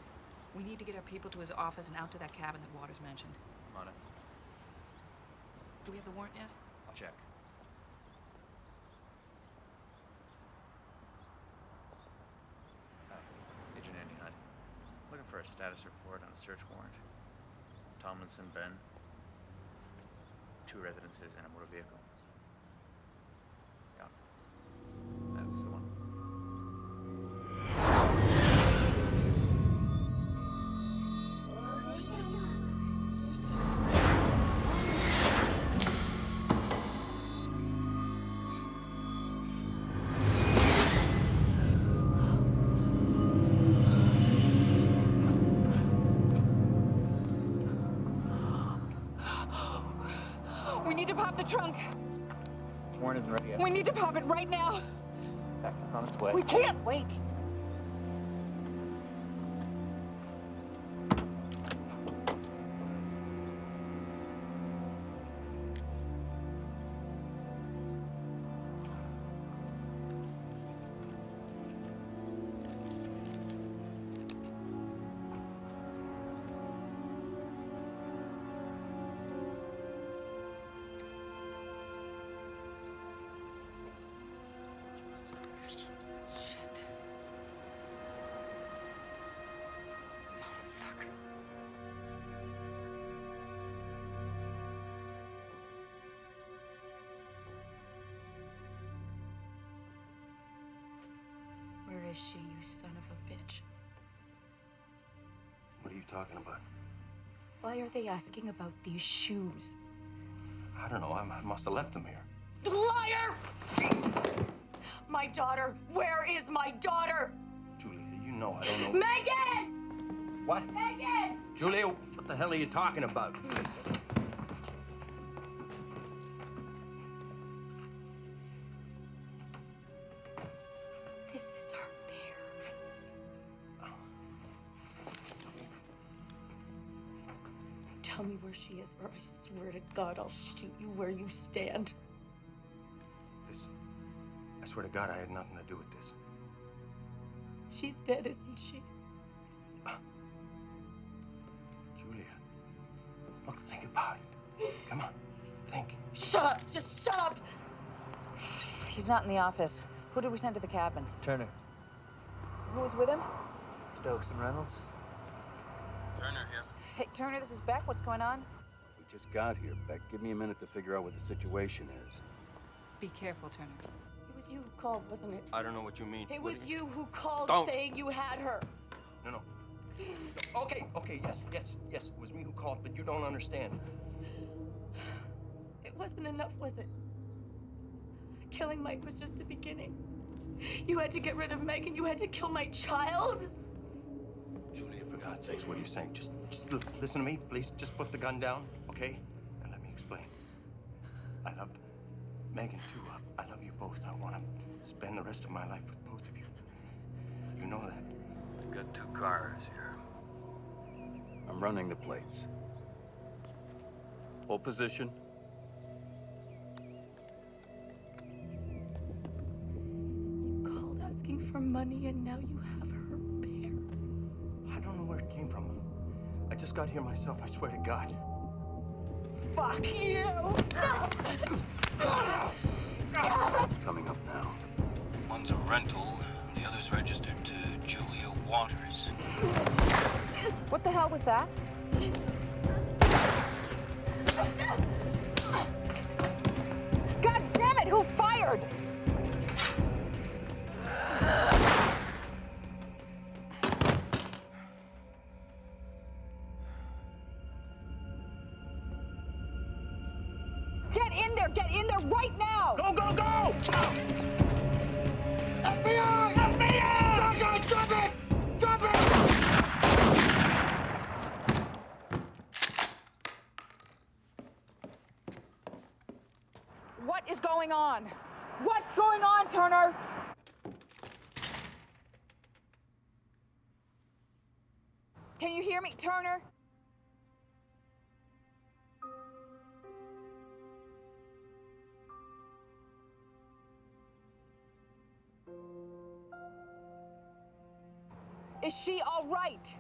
We need to get our people to his office and out to that cabin that Waters mentioned. I'm on it. Do we have the warrant yet? I'll check. Agent Andy Hunt. Looking for a status report on a search warrant. Tomlinson, Ben. 2 residences and a motor vehicle. Yeah. That's the one. We need to pop the trunk. Warrant isn't ready yet. We need to pop it right now. Heck, it's on its way. We can't wait. Shit. Motherfucker. Where is she, you son of a bitch? What are you talking about? Why are they asking about these shoes? I don't know. I must have left them here. Liar! My daughter! Where is my daughter? Julia, you know I don't know. Megan! What? Megan! Julia, what the hell are you talking about? This is our bear. Tell me where she is, or I swear to God I'll shoot you where you stand. Listen, I swear to God I had nothing to do with this. She's dead, isn't she? Julia, look, think about it. Come on, think. Shut up! Just shut up! He's not in the office. Who did we send to the cabin? Turner. Who was with him? Stokes and Reynolds. Turner here. Hey, Turner, this is Beck. What's going on? We just got here, Beck. Give me a minute to figure out what the situation is. Be careful, Turner. It was you who called, wasn't it? I don't know what you mean. It was you who called Don't. saying you had her. No. Okay, yes, it was me who called, but you don't understand. It wasn't enough, was it? Killing Mike was just the beginning. You had to get rid of Megan. You had to kill my child. Julia, for God's sakes, what are you saying? Just listen to me, please. Just put the gun down, okay? And let me explain. I love Megan, too. I love you both. I want to spend the rest of my life with both of you. You know that. We've got 2 cars here. I'm running the plates. Hold position. You called asking for money, and now you have her bear. I don't know where it came from. I just got here myself, I swear to God. Fuck you! It's coming up now. One's a rental, the other's registered to Julia Waters. What the hell was that? God damn it! Who fired? Get in there right now! Go! FBI! FBI! Drop it! What is going on? What's going on, Turner? Can you hear me, Turner? Is she all right?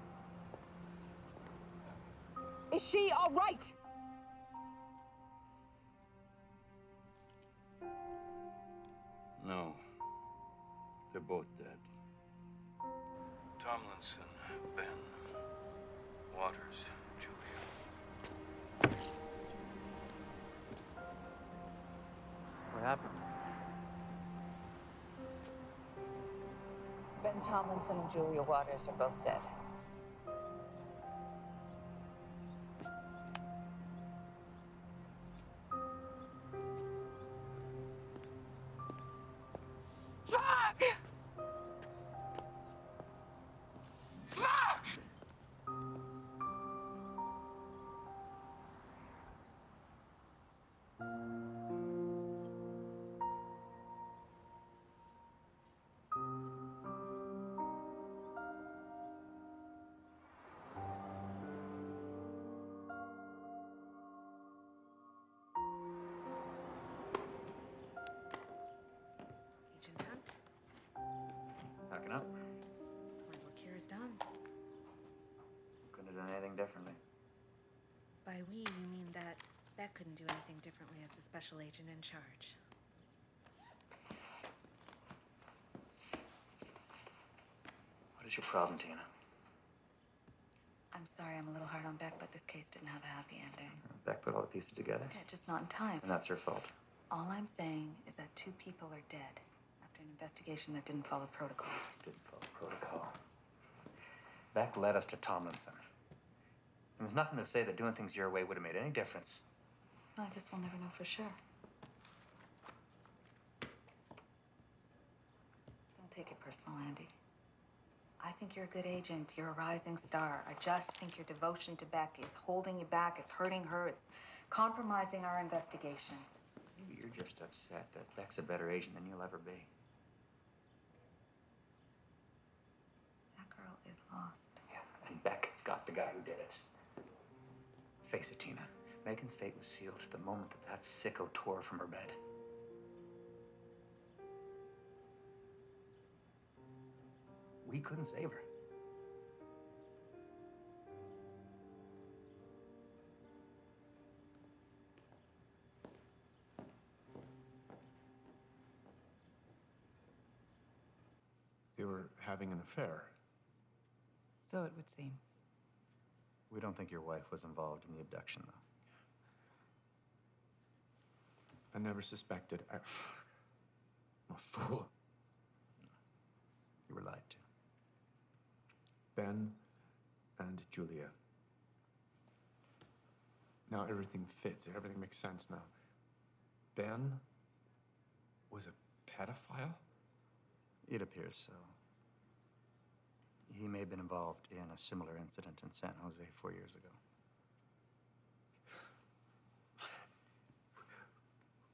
Is she all right? No. They're both dead. Tomlinson, Ben, Waters, Julia. What happened? Ben Tomlinson and Julia Waters are both dead. Agent Hunt, Packing up. wonder what Kira's done. Couldn't have done anything differently. By we, you mean that Beck couldn't do anything differently as the special agent in charge. What is your problem, Tina? I'm sorry I'm a little hard on Beck, but this case didn't have a happy ending. Beck put all the pieces together. Yeah, just not in time. And that's her fault. All I'm saying is that 2 people are dead after an investigation that didn't follow protocol. Didn't follow protocol. Beck led us to Tomlinson. And there's nothing to say that doing things your way would have made any difference. Well, I guess we'll never know for sure. Don't take it personal, Andy. I think you're a good agent. You're a rising star. I just think your devotion to Beck is holding you back. It's hurting her. It's compromising our investigations. Maybe you're just upset that Beck's a better agent than you'll ever be. That girl is lost. Yeah, and Beck got the guy who did it. Face it, Tina. Megan's fate was sealed the moment that sicko tore from her bed. We couldn't save her. They were having an affair. So it would seem. We don't think your wife was involved in the abduction, though. I never suspected. I'm a fool. You were lied to. Ben and Julia. Now everything fits. Everything makes sense now. Ben was a pedophile? It appears so. He may have been involved in a similar incident in San Jose 4 years ago.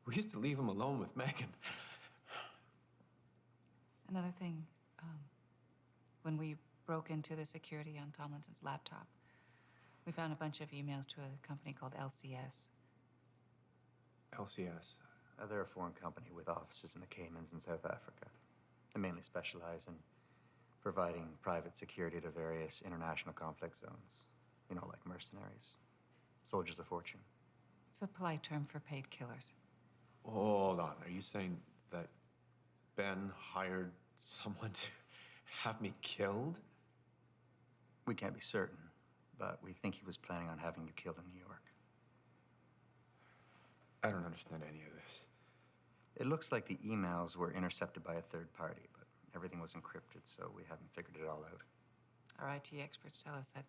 We used to leave him alone with Megan. Another thing, when we broke into the security on Tomlinson's laptop, we found a bunch of emails to a company called LCS. LCS? They're a foreign company with offices in the Caymans and South Africa. They mainly specialize in providing private security to various international conflict zones. You know, like mercenaries, soldiers of fortune. It's a polite term for paid killers. Hold on. Are you saying that Ben hired someone to have me killed? We can't be certain, but we think he was planning on having you killed in New York. I don't understand any of this. It looks like the emails were intercepted by a third party, but everything was encrypted, so we haven't figured it all out. Our IT experts tell us that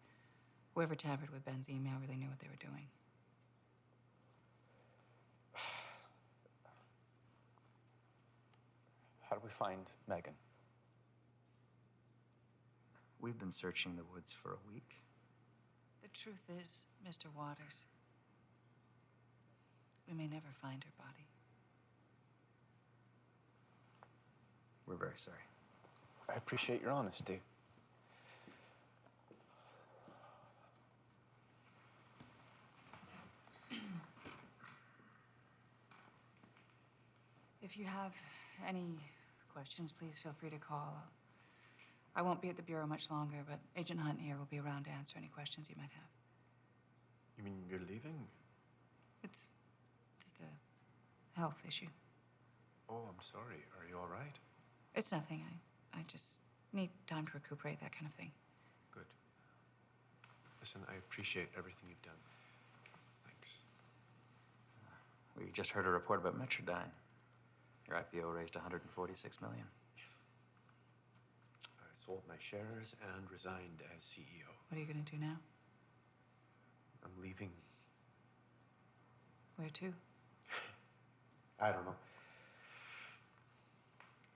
whoever tampered with Ben's email really knew what they were doing. How do we find Megan? We've been searching the woods for a week. The truth is, Mr. Waters, we may never find her body. We're very sorry. I appreciate your honesty. If you have any questions, please feel free to call. I won't be at the Bureau much longer, but Agent Hunt here will be around to answer any questions you might have. You mean you're leaving? It's just a health issue. Oh, I'm sorry. Are you all right? It's nothing. I just need time to recuperate, that kind of thing. Good. Listen, I appreciate everything you've done. Thanks. We just heard a report about Metrodyne. Your IPO raised $146 million. I sold my shares and resigned as CEO. What are you going to do now? I'm leaving. Where to? I don't know.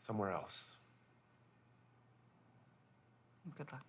Somewhere else. Good luck.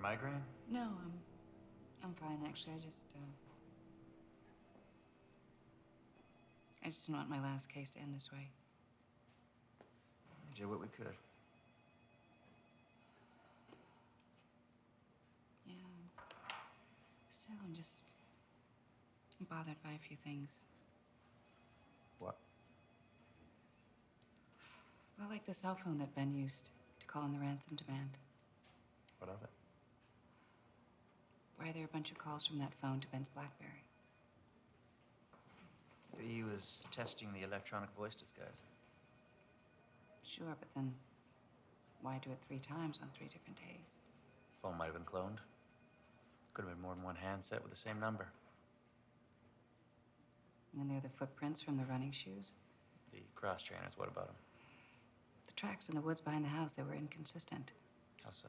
migraine? No, I'm fine, actually. I just didn't want my last case to end this way. We did what we could. Yeah. Still, I'm just bothered by a few things. What? Well, like the cell phone that Ben used to call in the ransom demand. What of it? Why are there a bunch of calls from that phone to Ben's BlackBerry? He was testing the electronic voice disguiser. Sure, but then why do it 3 times on 3 different days? Phone might have been cloned. Could have been more than one handset with the same number. And then there are the footprints from the running shoes. The cross trainers, what about them? The tracks in the woods behind the house, they were inconsistent. How so?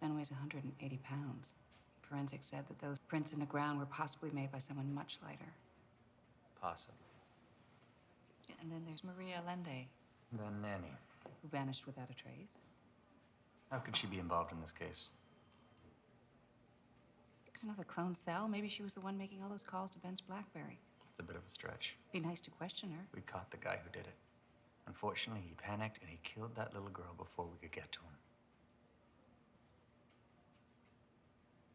Ben weighs 180 pounds. Forensics said that those prints in the ground were possibly made by someone much lighter. Possibly. And then there's Maria Allende, The nanny. who vanished without a trace. How could she be involved in this case? Another clone cell? Maybe she was the one making all those calls to Ben's BlackBerry. It's a bit of a stretch. Be nice to question her. We caught the guy who did it. Unfortunately, he panicked and he killed that little girl before we could get to him.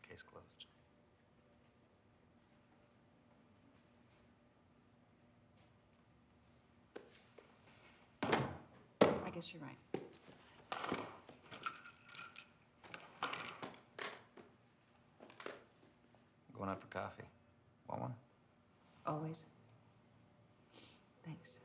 Case closed. I guess you're right. Going out for coffee. Want one? Always. Thanks.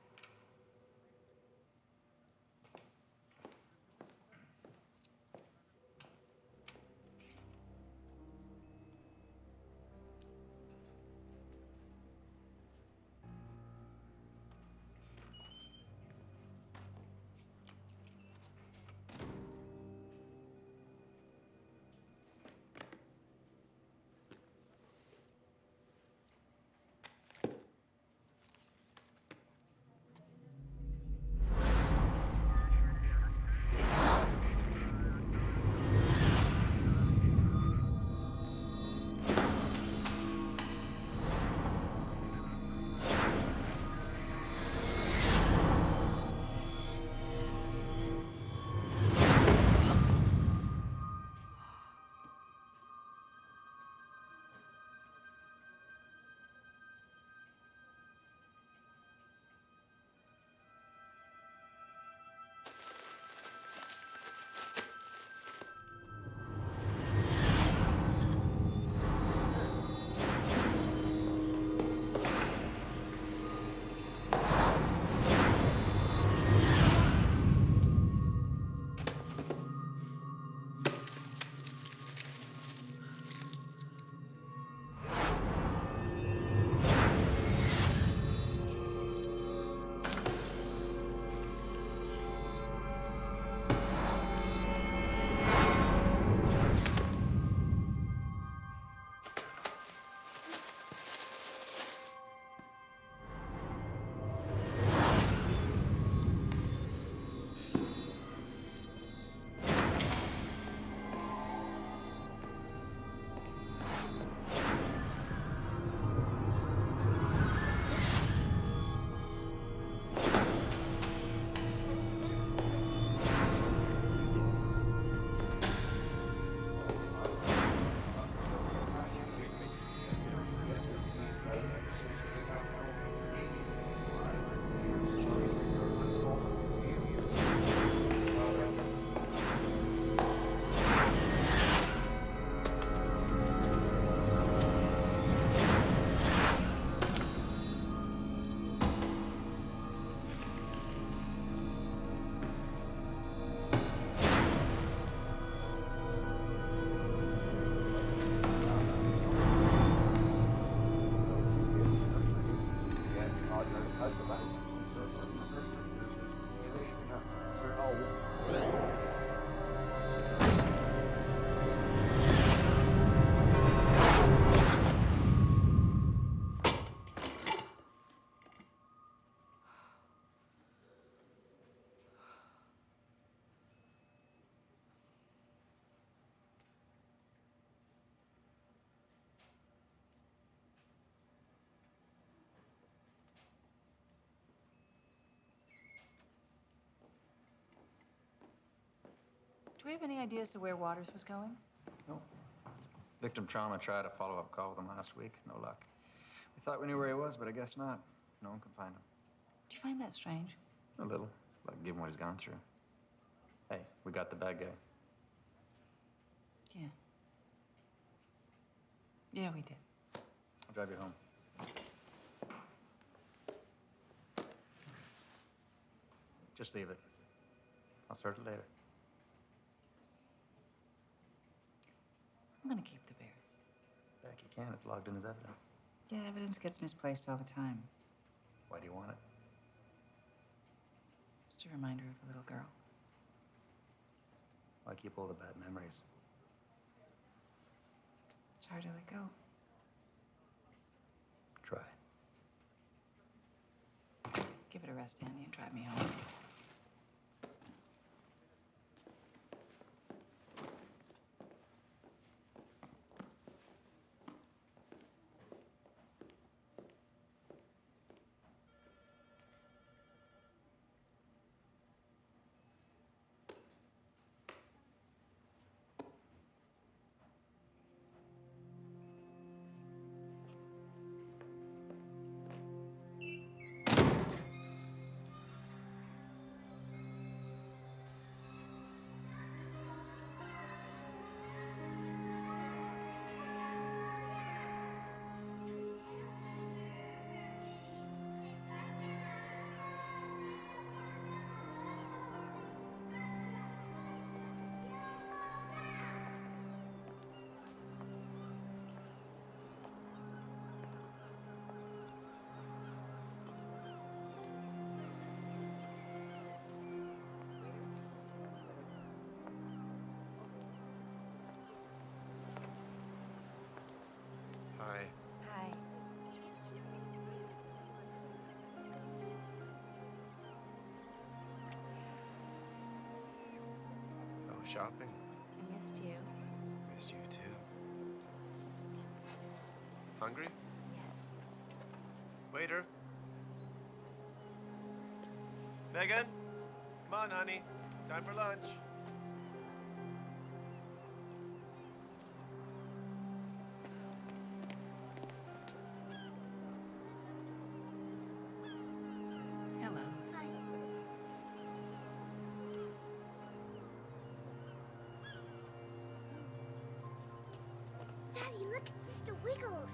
we have any idea as to where Waters was going? No. Victim trauma tried a follow-up call with him last week. No luck. We thought we knew where he was, but I guess not. No one can find him. Do you find that strange? A little, like given what he's gone through. Hey, we got the bad guy. Yeah. Yeah, we did. I'll drive you home. Just leave it. I'll sort it later. I'm gonna keep the beer. Beck, you can. It's logged in as evidence. Yeah, evidence gets misplaced all the time. Why do you want it? Just a reminder of a little girl. Why keep all the bad memories? It's hard to let go. Try. Give it a rest, Andy, and drive me home. Hi. Hi. Oh, shopping? I missed you. Missed you too. Hungry? Yes. Waiter. Megan? Come on, honey. Time for lunch. Hello. Daddy, look, it's Mr. Wiggles.